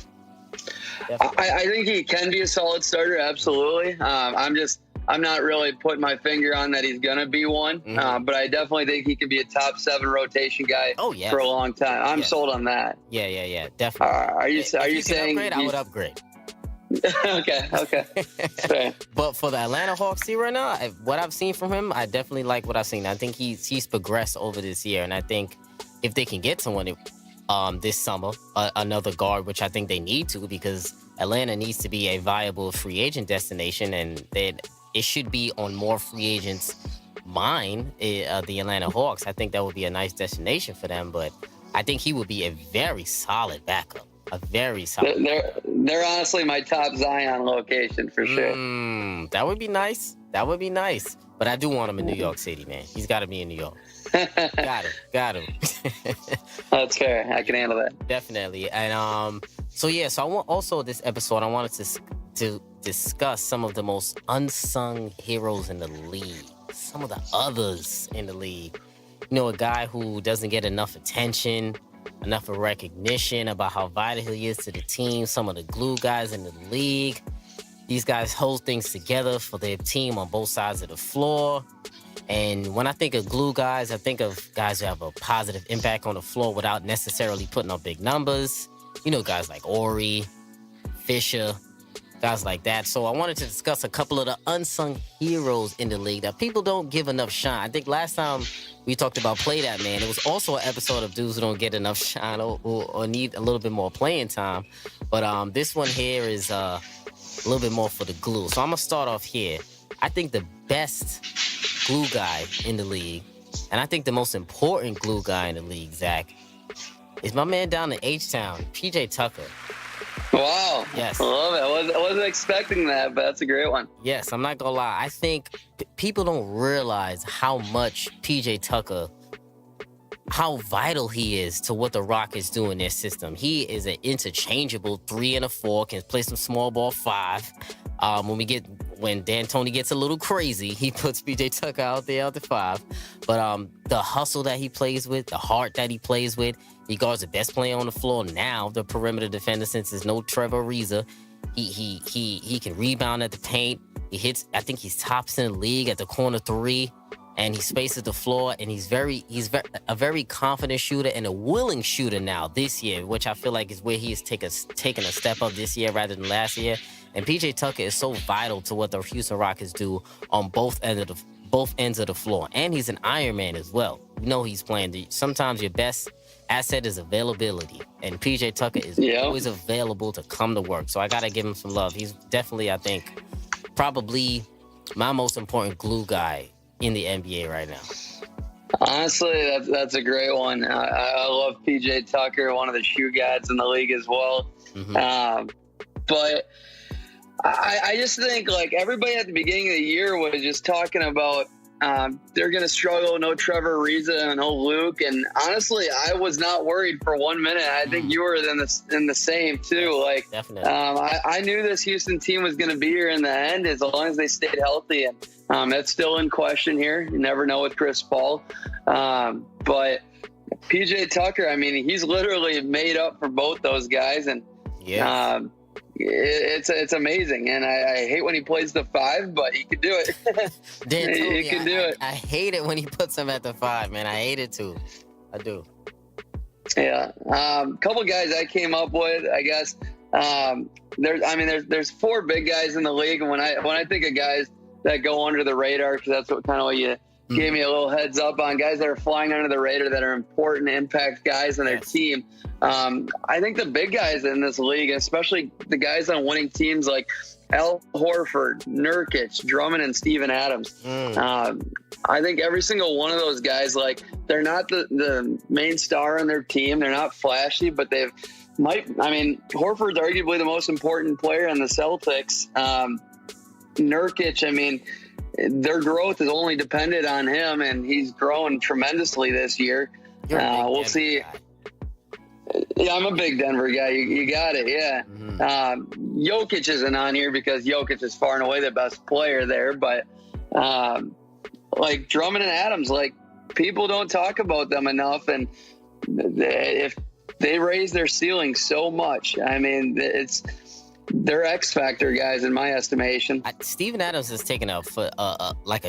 [SPEAKER 8] I think he can be a solid starter, absolutely. I'm not really putting my finger on that he's going to be one, but I definitely think he could be a top 7 rotation guy for a long time. I'm sold on that.
[SPEAKER 1] Yeah, definitely.
[SPEAKER 8] Are you saying
[SPEAKER 1] upgrade? I would upgrade.
[SPEAKER 8] Okay. Fair.
[SPEAKER 1] But for the Atlanta Hawks here right now, what I've seen from him, I definitely like what I've seen. I think he's progressed over this year, and I think if they can get someone this summer, another guard, which I think they need to, because Atlanta needs to be a viable free agent destination, and it should be on more free agents' mind the Atlanta Hawks. I think that would be a nice destination for them, but I think he would be a very solid backup. A very solid.
[SPEAKER 8] They're honestly my top Zion location for sure.
[SPEAKER 1] That would be nice. That would be nice. But I do want him in New York City, man. He's got to be in New York. Got him.
[SPEAKER 8] That's fair. I can handle that.
[SPEAKER 1] Definitely. And so I want also this episode I wanted to discuss some of the most unsung heroes in the league. Some of the others in the league. You know, a guy who doesn't get enough attention, enough of recognition about how vital he is to the team. Some of the glue guys in the league. These guys hold things together for their team on both sides of the floor. And when I think of glue guys, I think of guys who have a positive impact on the floor without necessarily putting up big numbers. You know, guys like Ori, Fisher, guys like that. So I wanted to discuss a couple of the unsung heroes in the league that people don't give enough shine. I think last time we talked about Play That Man, it was also an episode of dudes who don't get enough shine or need a little bit more playing time. But this one here is a little bit more for the glue. So I'm going to start off here. I think the best glue guy in the league, and I think the most important glue guy in the league, Zach, is my man down in H-Town, PJ Tucker.
[SPEAKER 8] Wow.
[SPEAKER 1] Yes.
[SPEAKER 8] I love it. I wasn't expecting that, but that's a great one.
[SPEAKER 1] Yes, I'm not going to lie. I think people don't realize how much PJ Tucker, how vital he is to what the Rockets do in their system. He is an interchangeable 3 and a 4, can play some small ball 5. When D'Antoni gets a little crazy, he puts PJ Tucker out there at the 5. But the hustle that he plays with, the heart that he plays with, he guards the best player on the floor now, the perimeter defender, since there's no Trevor Ariza. He can rebound at the paint. He hits, I think he's tops in the league at the corner 3. And he spaces the floor, and he's a very confident shooter and a willing shooter now this year, which I feel like is where he has taken a step up this year rather than last year. And PJ Tucker is so vital to what the Houston Rockets do on both ends of the floor. And he's an Iron Man as well. You know he's playing. Sometimes your best asset is availability, and PJ Tucker is always available to come to work. So I gotta give him some love. He's definitely, I think, probably my most important glue guy in the NBA right now.
[SPEAKER 8] Honestly, that's a great one. I love PJ Tucker, one of the shoe gods in the league as well. Mm-hmm. But I just think, like, everybody at the beginning of the year was just talking about they're going to struggle, no Trevor Ariza and no Luke. And honestly, I was not worried for 1 minute. I think you were in the same too. Like, definitely. I knew this Houston team was going to be here in the end as long as they stayed healthy. And that's still in question here. You never know with Chris Paul. But PJ Tucker, I mean, he's literally made up for both those guys. And it's amazing. And I hate when he plays the 5, but he can do it. He can do it.
[SPEAKER 1] I hate it when he puts him at the 5, man. I hate it too. I do.
[SPEAKER 8] Yeah. Couple guys I came up with, I guess. There's 4 big guys in the league. And when I think of guys that go under the radar, because that's what you gave me a little heads up on, guys that are flying under the radar that are important impact guys in their team. I think the big guys in this league, especially the guys on winning teams like Al Horford, Nurkic, Drummond, and Steven Adams. I think every single one of those guys, like, they're not the main star on their team. They're not flashy, but Horford's arguably the most important player in the Celtics. Nurkic, I mean, their growth is only dependent on him, and he's grown tremendously this year. We'll see. Yeah, I'm a big Denver guy. You got it, yeah. Mm-hmm. Jokic isn't on here because Jokic is far and away the best player there, but like Drummond and Adams, like, people don't talk about them enough, and if they raise their ceiling so much, I mean, they're X factor guys in my estimation.
[SPEAKER 1] Steven Adams has taken a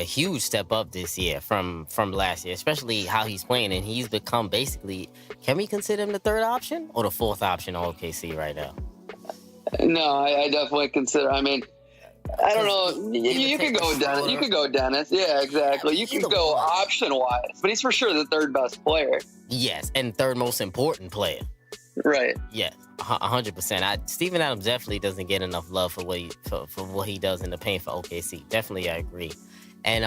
[SPEAKER 1] huge step up this year from last year, especially how he's playing, and he's become basically, can we consider him the 3rd option or the 4th option on OKC right now?
[SPEAKER 8] No, I definitely consider. I mean, I don't know. You could go Dennis. You could go Dennis. Yeah, exactly. You could go option wise, but he's for sure the 3rd best player. Yes,
[SPEAKER 1] and 3rd most important player.
[SPEAKER 8] Right.
[SPEAKER 1] Yeah, 100%. Steven Adams definitely doesn't get enough love for what he does in the paint for OKC. Definitely, I agree. And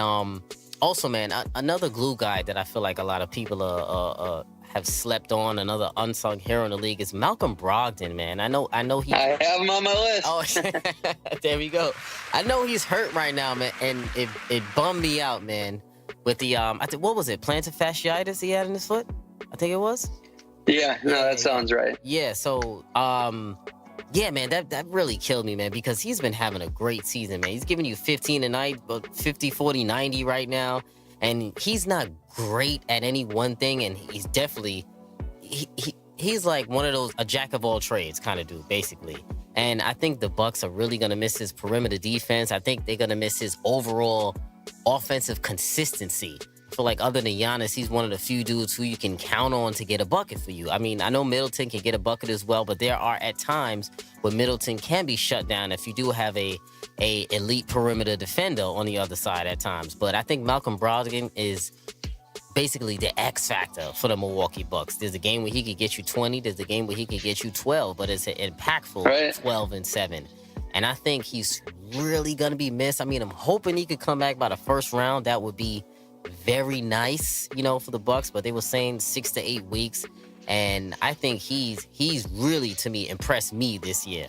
[SPEAKER 1] Also, man, another glue guy that I feel like a lot of people have slept on, another unsung hero in the league, is Malcolm Brogdon, man. I know he.
[SPEAKER 8] I have him on my list.
[SPEAKER 1] Oh, there we go. I know he's hurt right now, man, and it bummed me out, man. With the I think, what was it, plantar fasciitis he had in his foot? I think it was.
[SPEAKER 8] Yeah, no, that sounds right.
[SPEAKER 1] Yeah, so yeah, man, that really killed me, man, because he's been having a great season, man. He's giving you 15 a night, 50, 40, 90 right now, and he's not great at any one thing, and he's definitely he's like one of those a jack of all trades kind of dude, basically. And I think the Bucks are really gonna miss his perimeter defense. I think they're gonna miss his overall offensive consistency. I feel like other than Giannis, he's one of the few dudes who you can count on to get a bucket for you. I mean, I know Middleton can get a bucket as well, but there are at times where Middleton can be shut down if you do have a elite perimeter defender on the other side at times. But I think Malcolm Brogdon is basically the X factor for the Milwaukee Bucks. There's a game where he could get you 20. There's a game where he could get you 12, but it's an impactful 12 and 7. And I think he's really going to be missed. I mean, I'm hoping he could come back by the first round. That would be very nice, for the Bucks. But they were saying 6 to 8 weeks. And I think he's really, to me, impressed me this year.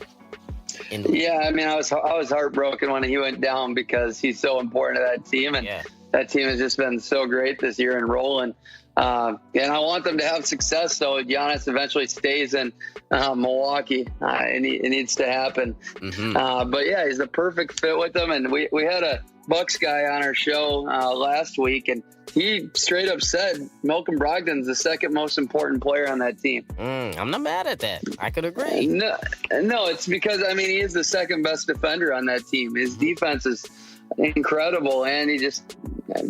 [SPEAKER 8] Yeah, I mean, I was heartbroken when he went down because he's so important to that team. And that team has just been so great this year and rolling. And I want them to have success, so Giannis eventually stays in Milwaukee. It needs to happen.
[SPEAKER 1] Mm-hmm.
[SPEAKER 8] But yeah, he's the perfect fit with them. And we had a Bucks guy on our show last week, and he straight up said Malcolm Brogdon's the second most important player on that team.
[SPEAKER 1] I'm not mad at that. I could agree.
[SPEAKER 8] No, it's because, I mean, he is the second best defender on that team. His defense is incredible, and he just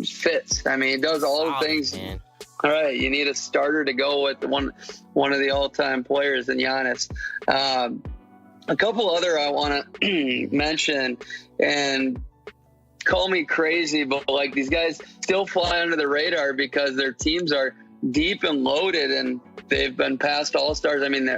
[SPEAKER 8] fits. I mean, he does all the things.
[SPEAKER 1] Man.
[SPEAKER 8] All right, you need a starter to go with one of the all-time players in Giannis. A couple other I want to mention, and call me crazy, but like these guys still fly under the radar because their teams are deep and loaded, and they've been past all-stars. I mean,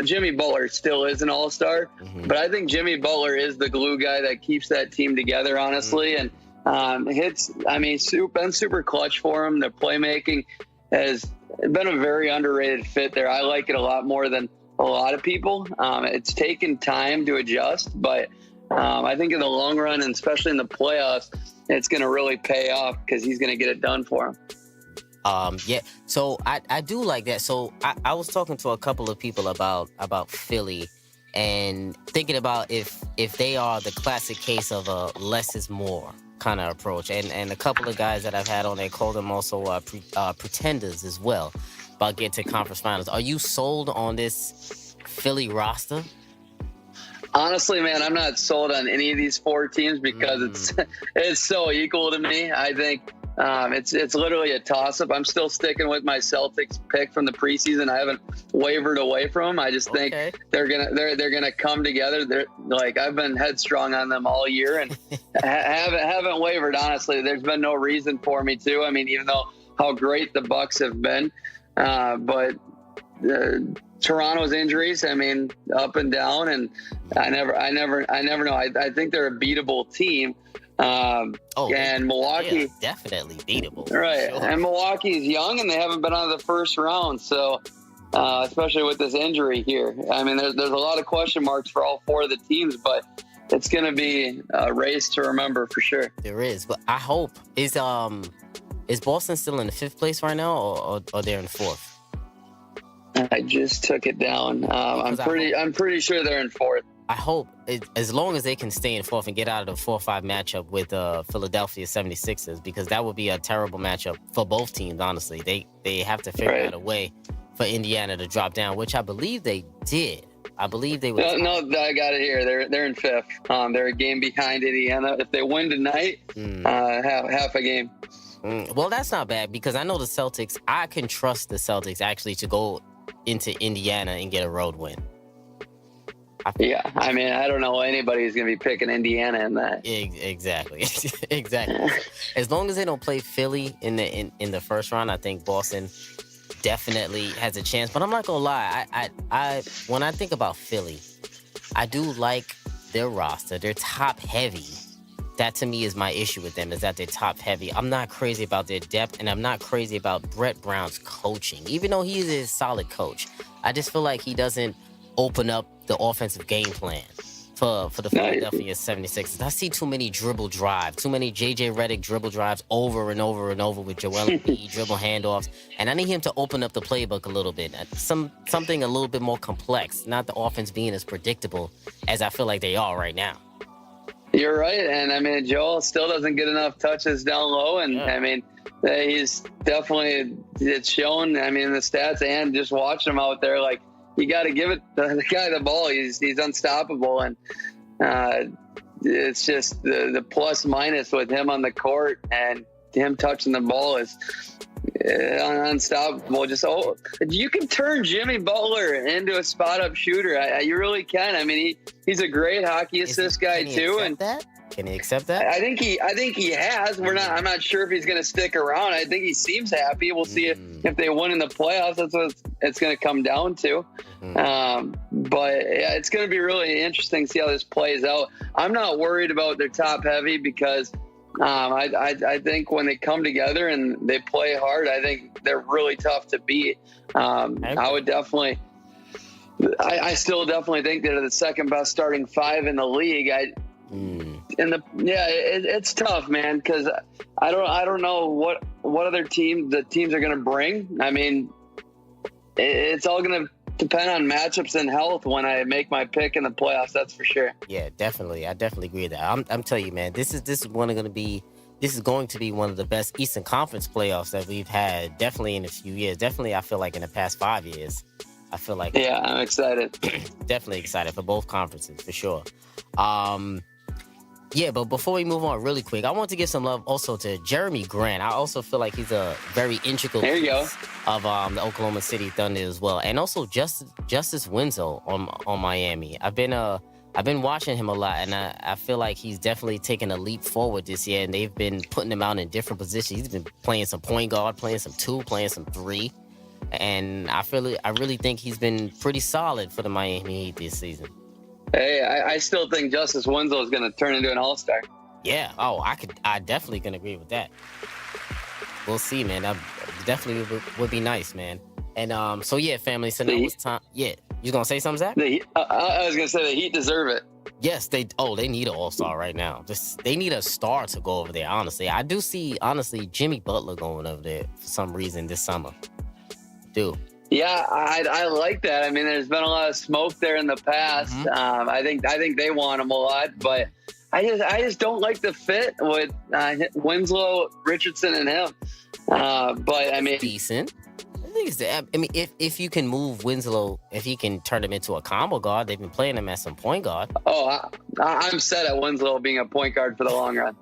[SPEAKER 8] Jimmy Butler still is an all-star, but I think Jimmy Butler is the glue guy that keeps that team together, honestly, and been super clutch for him. The playmaking has been a very underrated fit there. I like it a lot more than a lot of people. It's taken time to adjust, but I think in the long run, and especially in the playoffs, it's going to really pay off because he's going to get it done for him.
[SPEAKER 1] Yeah. So I do like that. So I was talking to a couple of people about Philly and thinking about if they are the classic case of a less is more kind of approach. And a couple of guys that I've had on there call them also pretenders as well about getting to conference finals. Are you sold on this Philly roster?
[SPEAKER 8] Honestly, man, I'm not sold on any of these four teams because it's so equal to me. I think it's literally a toss-up. I'm still sticking with my Celtics pick from the preseason. I haven't wavered away from them. I just think they're gonna come together. They're like, I've been headstrong on them all year and haven't wavered. Honestly, there's been no reason for me to. I mean, even though how great the Bucks have been, but Toronto's injuries, I mean, up and down, and I never know. I think they're a beatable team. And Milwaukee,
[SPEAKER 1] definitely beatable,
[SPEAKER 8] right?
[SPEAKER 1] Sure.
[SPEAKER 8] And Milwaukee's young, and they haven't been out of the first round, so especially with this injury here, I mean, there's a lot of question marks for all four of the teams, but it's going to be a race to remember for sure.
[SPEAKER 1] There is, but I hope is Boston still in the 5th place right now, or they're in 4th?
[SPEAKER 8] I just took it down. I'm pretty sure they're in 4th.
[SPEAKER 1] I hope, as long as they can stay in 4th and get out of the 4-5 matchup with Philadelphia 76ers, because that would be a terrible matchup for both teams, honestly. They have to figure out a way for Indiana to drop down, which I believe they did. I believe they would.
[SPEAKER 8] No, I got it here. They're in 5th. They're a game behind Indiana. If they win tonight, half a game.
[SPEAKER 1] Well, that's not bad, because I know the Celtics, I can trust the Celtics actually to go into Indiana and get a road win.
[SPEAKER 8] Yeah, I mean, I don't know anybody's going to be picking Indiana in that.
[SPEAKER 1] Exactly. Exactly. As long as they don't play Philly in the first round, I think Boston definitely has a chance. But I'm not going to lie. I when I think about Philly, I do like their roster. They're top heavy. That to me is my issue with them, is that they're top heavy. I'm not crazy about their depth, and I'm not crazy about Brett Brown's coaching. Even though he is a solid coach, I just feel like he doesn't open up the offensive game plan for the Philadelphia 76ers. I see too many dribble drives, too many J.J. Redick dribble drives over and over and over with Joel Embiid dribble handoffs, and I need him to open up the playbook a little bit. Something a little bit more complex, not the offense being as predictable as I feel like they are right now.
[SPEAKER 8] You're right, and I mean, Joel still doesn't get enough touches down low, and I mean, he's definitely, it's shown, I mean, in the stats and just watching him out there, like, you got to give the guy the ball. He's unstoppable, and it's just the plus minus with him on the court and him touching the ball is unstoppable. You can turn Jimmy Butler into a spot up shooter. You really can. I mean, he's a great hockey assist guy too, and
[SPEAKER 1] can he accept that?
[SPEAKER 8] I think he has. I'm not sure if he's going to stick around. I think he seems happy. We'll see if they win in the playoffs. That's what it's going to come down to. But yeah, it's going to be really interesting to see how this plays out. I'm not worried about their top heavy because I think when they come together and they play hard, I think they're really tough to beat. I would definitely. I still definitely think they're the second best starting five in the league. It's tough, man, because I don't know what other teams are going to bring. I mean, it's all going to depend on matchups and health when I make my pick in the playoffs. That's for sure. Yeah,
[SPEAKER 1] definitely. I definitely agree with that. I'm telling you, man, this is going to be one of the best Eastern Conference playoffs that we've had. Definitely in a few years. Definitely, I feel like in the past 5 years. I feel like.
[SPEAKER 8] Yeah, I'm excited.
[SPEAKER 1] Definitely excited for both conferences for sure. Yeah, but before we move on really quick, I want to give some love also to Jeremy Grant. I also feel like he's a very integral piece of the Oklahoma City Thunder as well. And also Justice Winslow on Miami. I've been watching him a lot, and I feel like he's definitely taken a leap forward this year, and they've been putting him out in different positions. He's been playing some point guard, playing some two, playing some three. And I really think he's been pretty solid for the Miami Heat this season.
[SPEAKER 8] Hey, I still think Justice Winslow is going to turn into an all-star.
[SPEAKER 1] Yeah. Oh, I definitely can agree with that. We'll see, man. That definitely would be nice, man. And so yeah, family. So now it's time. Yeah, you gonna say something, Zach?
[SPEAKER 8] I was gonna say the Heat deserve it.
[SPEAKER 1] Yes, they need an all-star right now. They need a star to go over there. Honestly, I do see Jimmy Butler going over there for some reason this summer. Dude.
[SPEAKER 8] Yeah, I like that. I mean, there's been a lot of smoke there in the past. I think they want him a lot, but I just don't like the fit with Winslow, Richardson, and him. But I mean,
[SPEAKER 1] decent. I mean, if you can move Winslow, if he can turn him into a combo guard, they've been playing him as some point guard.
[SPEAKER 8] Oh, I'm set at Winslow being a point guard for the long run.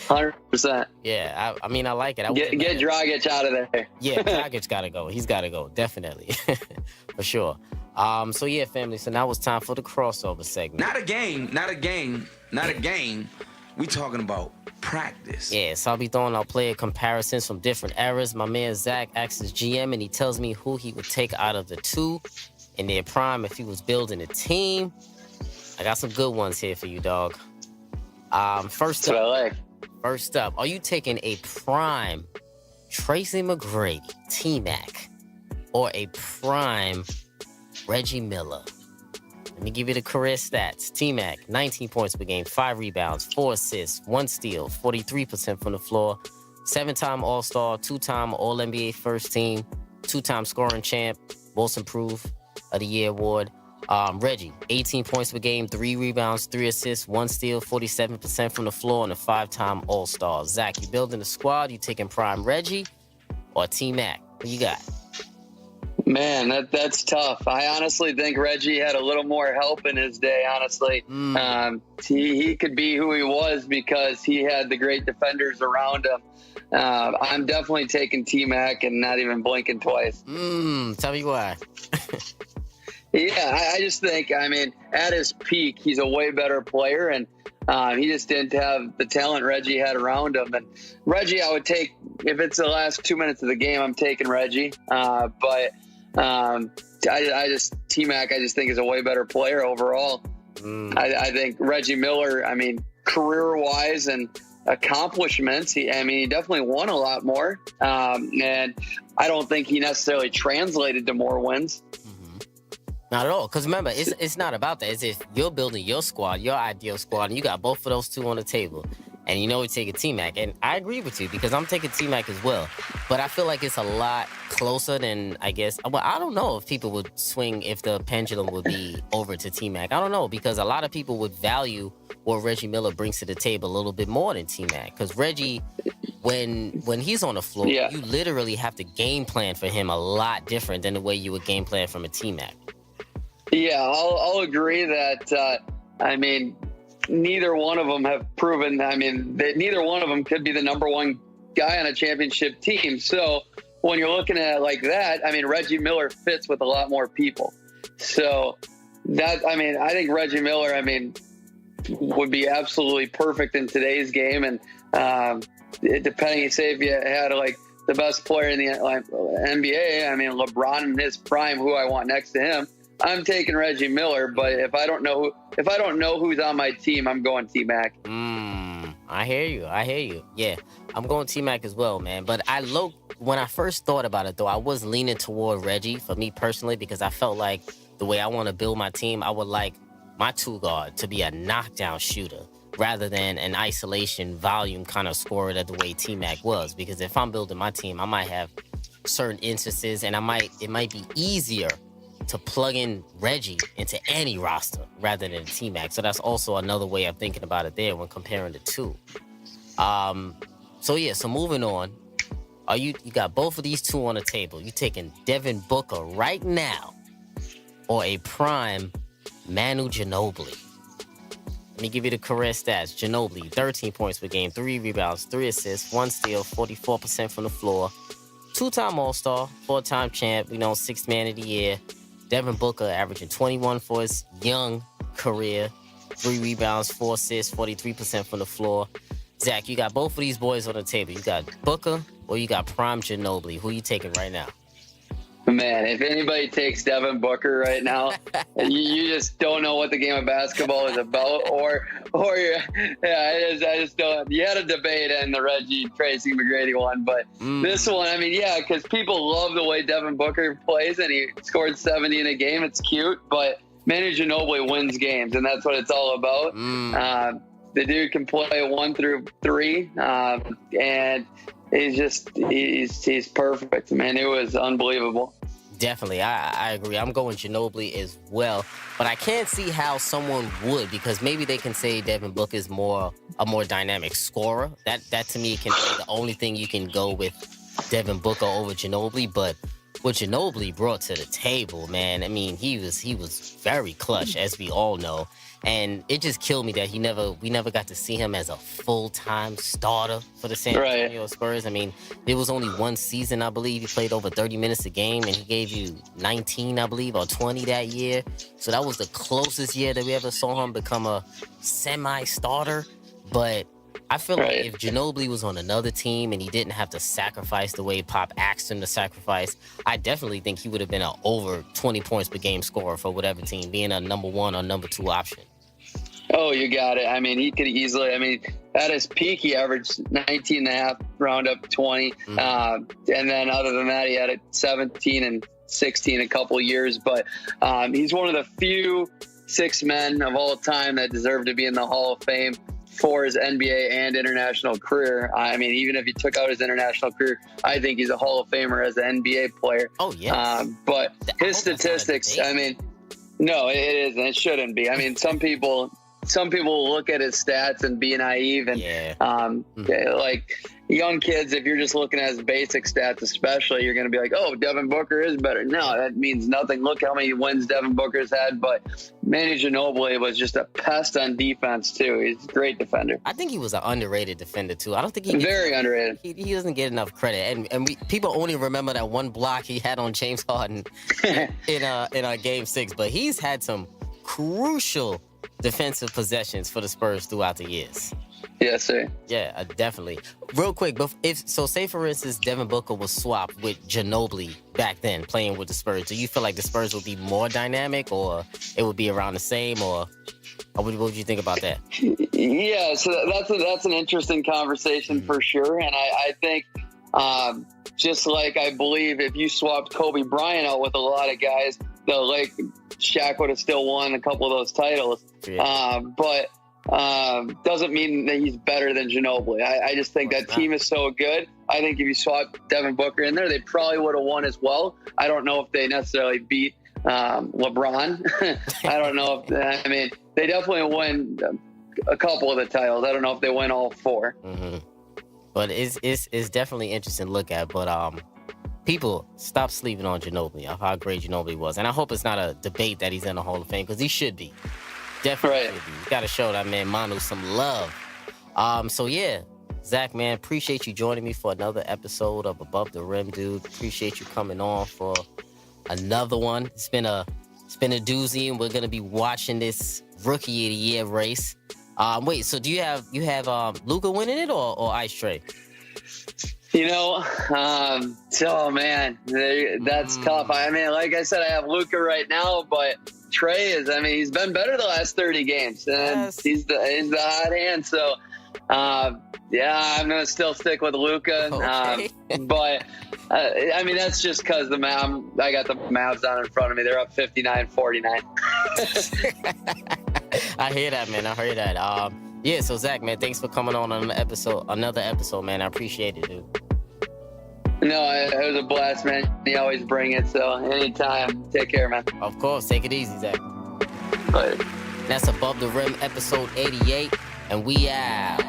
[SPEAKER 8] 100%.
[SPEAKER 1] Yeah, I mean, I like it.
[SPEAKER 8] Get Dragic out of there.
[SPEAKER 1] Yeah, Dragic got to go. He's got to go, definitely. For sure. So, yeah, family, so now it's time for the crossover segment.
[SPEAKER 6] Not a game. We talking about practice.
[SPEAKER 1] Yeah, so I'll be throwing out player comparisons from different eras. My man Zach asks his GM, and he tells me who he would take out of the two in their prime if he was building a team. I got some good ones here for you, dog. First up, are you taking a prime Tracy McGrady, T-Mac, or a prime Reggie Miller? Let me give you the career stats. T-Mac, 19 points per game, 5 rebounds, 4 assists, 1 steal, 43% from the floor, 7-time All-Star, 2-time All-NBA first team, 2-time scoring champ, most improved of the year award. Reggie, 18 points per game, 3 rebounds, 3 assists, 1 steal, 47% from the floor, and a 5-time All-Star. Zach, you building a squad, you taking prime Reggie or T-Mac? Who you got?
[SPEAKER 8] Man, that's tough. I honestly think Reggie had a little more help in his day, honestly. He could be who he was because he had the great defenders around him. I'm definitely taking T-Mac and not even blinking twice.
[SPEAKER 1] Tell me why.
[SPEAKER 8] Yeah, I just think, I mean, at his peak, he's a way better player, and he just didn't have the talent Reggie had around him. And Reggie, I would take, if it's the last 2 minutes of the game, I'm taking Reggie. But T-Mac, I just think is a way better player overall. I think Reggie Miller, I mean, career-wise and accomplishments. He definitely won a lot more. And I don't think he necessarily translated to more wins.
[SPEAKER 1] Not at all. Because remember, it's not about that. It's if you're building your squad, your ideal squad, and you got both of those two on the table, and you know we take a T-Mac. And I agree with you because I'm taking T-Mac as well. But I feel like it's a lot closer than, I guess. Well, I don't know if people would swing, if the pendulum would be over to T-Mac. I don't know, because a lot of people would value what Reggie Miller brings to the table a little bit more than T-Mac. Because Reggie, when he's on the floor, you literally have to game plan for him a lot different than the way you would game plan from a T-Mac.
[SPEAKER 8] Yeah, I'll agree that, neither one of them have proven, that neither one of them could be the number one guy on a championship team. So when you're looking at it like that, Reggie Miller fits with a lot more people. So that, I think Reggie Miller, would be absolutely perfect in today's game. And depending, say, if you had like the best player in the NBA, LeBron in his prime, who I want next to him, I'm taking Reggie Miller. But if I don't know who's on my team, I'm going T-Mac.
[SPEAKER 1] I hear you. Yeah, I'm going T-Mac as well, man. But when I first thought about it, though, I was leaning toward Reggie for me personally, because I felt like the way I want to build my team, I would like my two guard to be a knockdown shooter rather than an isolation volume kind of scorer that the way T-Mac was. Because if I'm building my team, I might have certain instances, and it might be easier to plug in Reggie into any roster rather than T-Mac. So that's also another way of thinking about it there when comparing the two. So moving on. You got both of these two on the table. You taking Devin Booker right now or a prime Manu Ginobili? Let me give you the career stats. Ginobili, 13 points per game, 3 rebounds, 3 assists, 1 steal, 44% from the floor. 2-time All-Star, 4-time champ, 6th man of the year. Devin Booker averaging 21 for his young career, 3 rebounds, 4 assists, 43% from the floor. Zach, you got both of these boys on the table. You got Booker or you got prime Ginobili. Who are you taking right now?
[SPEAKER 8] Man, if anybody takes Devin Booker right now, you just don't know what the game of basketball is about, I just don't. You had a debate in the Reggie Tracy McGrady one, but this one, because people love the way Devin Booker plays, and he scored 70 in a game. It's cute, but Manu Ginobili wins games, and that's what it's all about. The dude can play 1 through 3, and he's perfect, man. It was unbelievable.
[SPEAKER 1] Definitely, I agree. I'm going Ginobili as well, but I can't see how someone would, because maybe they can say Devin Booker is a more dynamic scorer. That to me can be the only thing you can go with Devin Booker over Ginobili. But what Ginobili brought to the table, man, he was very clutch, as we all know. And it just killed me that we never got to see him as a full-time starter for the San Antonio Spurs. There was only one season, I believe, he played over 30 minutes a game, and he gave you 19, I believe, or 20 that year. So that was the closest year that we ever saw him become a semi-starter. But I feel like if Ginobili was on another team and he didn't have to sacrifice the way Pop asked him to sacrifice, I definitely think he would have been an over 20 points per game scorer for whatever team, being a number 1 or number 2 option.
[SPEAKER 8] Oh, you got it. He could easily, at his peak, he averaged 19 and a half, round up 20. And then other than that, he had a 17 and 16 a couple of years. But he's one of the few 6 men of all time that deserve to be in the Hall of Fame for his NBA and international career. Even if he took out his international career, I think he's a Hall of Famer as an NBA player.
[SPEAKER 1] Oh, yes.
[SPEAKER 8] But his statistics, no, it isn't. It shouldn't be. Some people look at his stats and be naive, and like young kids, if you're just looking at his basic stats, especially, you're going to be like, "Oh, Devin Booker is better." No, that means nothing. Look how many wins Devin Booker's had. But Manu Ginobili was just a pest on defense too. He's a great defender.
[SPEAKER 1] I think he was an underrated defender too. I don't think
[SPEAKER 8] very underrated.
[SPEAKER 1] He doesn't get enough credit, and people only remember that one block he had on James Harden in Game 6. But he's had some crucial defensive possessions for the Spurs throughout the years.
[SPEAKER 8] Yes, sir.
[SPEAKER 1] Yeah, definitely. Real quick, but say for instance Devin Booker was swapped with Ginobili back then, playing with the Spurs, do you feel like the Spurs would be more dynamic, or it would be around the same, or what would you think about that?
[SPEAKER 8] Yeah, so that's an interesting conversation for sure. And I think just like I believe if you swapped Kobe Bryant out with a lot of guys, Shaq would have still won a couple of those titles.
[SPEAKER 1] Yeah.
[SPEAKER 8] But doesn't mean that he's better than Ginobili. I just think that team is so good. I think if you swap Devin Booker in there, they probably would have won as well. I don't know if they necessarily beat LeBron. I don't know if, I mean, they definitely win a couple of the titles. I don't know if they win all four.
[SPEAKER 1] Mm-hmm. But it's definitely interesting to look at. But people, stop sleeping on Ginobili, of how great Ginobili was. And I hope it's not a debate that he's in the Hall of Fame, because he should be. Definitely should be. You got to show that man Manu some love. So, yeah, Zach, man, appreciate you joining me for another episode of Above the Rim, dude. Appreciate you coming on for another one. It's been a doozy, and we're going to be watching this Rookie of the Year race. Wait, so do you have Luka winning it or Ice Trae?
[SPEAKER 8] You know, oh man, that's tough. I mean, like I said, I have Luka right now, but Trae is, I mean, he's been better the last 30 games, and he's the hot hand. So, yeah, I'm gonna still stick with Luka.
[SPEAKER 1] Okay.
[SPEAKER 8] But I mean, that's just because I got the Mavs on in front of me. They're up 59-49.
[SPEAKER 1] I hear that, man. I hear that. Yeah, so Zach, man, thanks for coming on another episode, man. I appreciate it, dude.
[SPEAKER 8] No, it was a blast, man. You always bring it, so anytime. Take care, man.
[SPEAKER 1] Of course, take it easy, Zach.
[SPEAKER 8] Later.
[SPEAKER 1] That's Above the Rim, episode 88, and we out.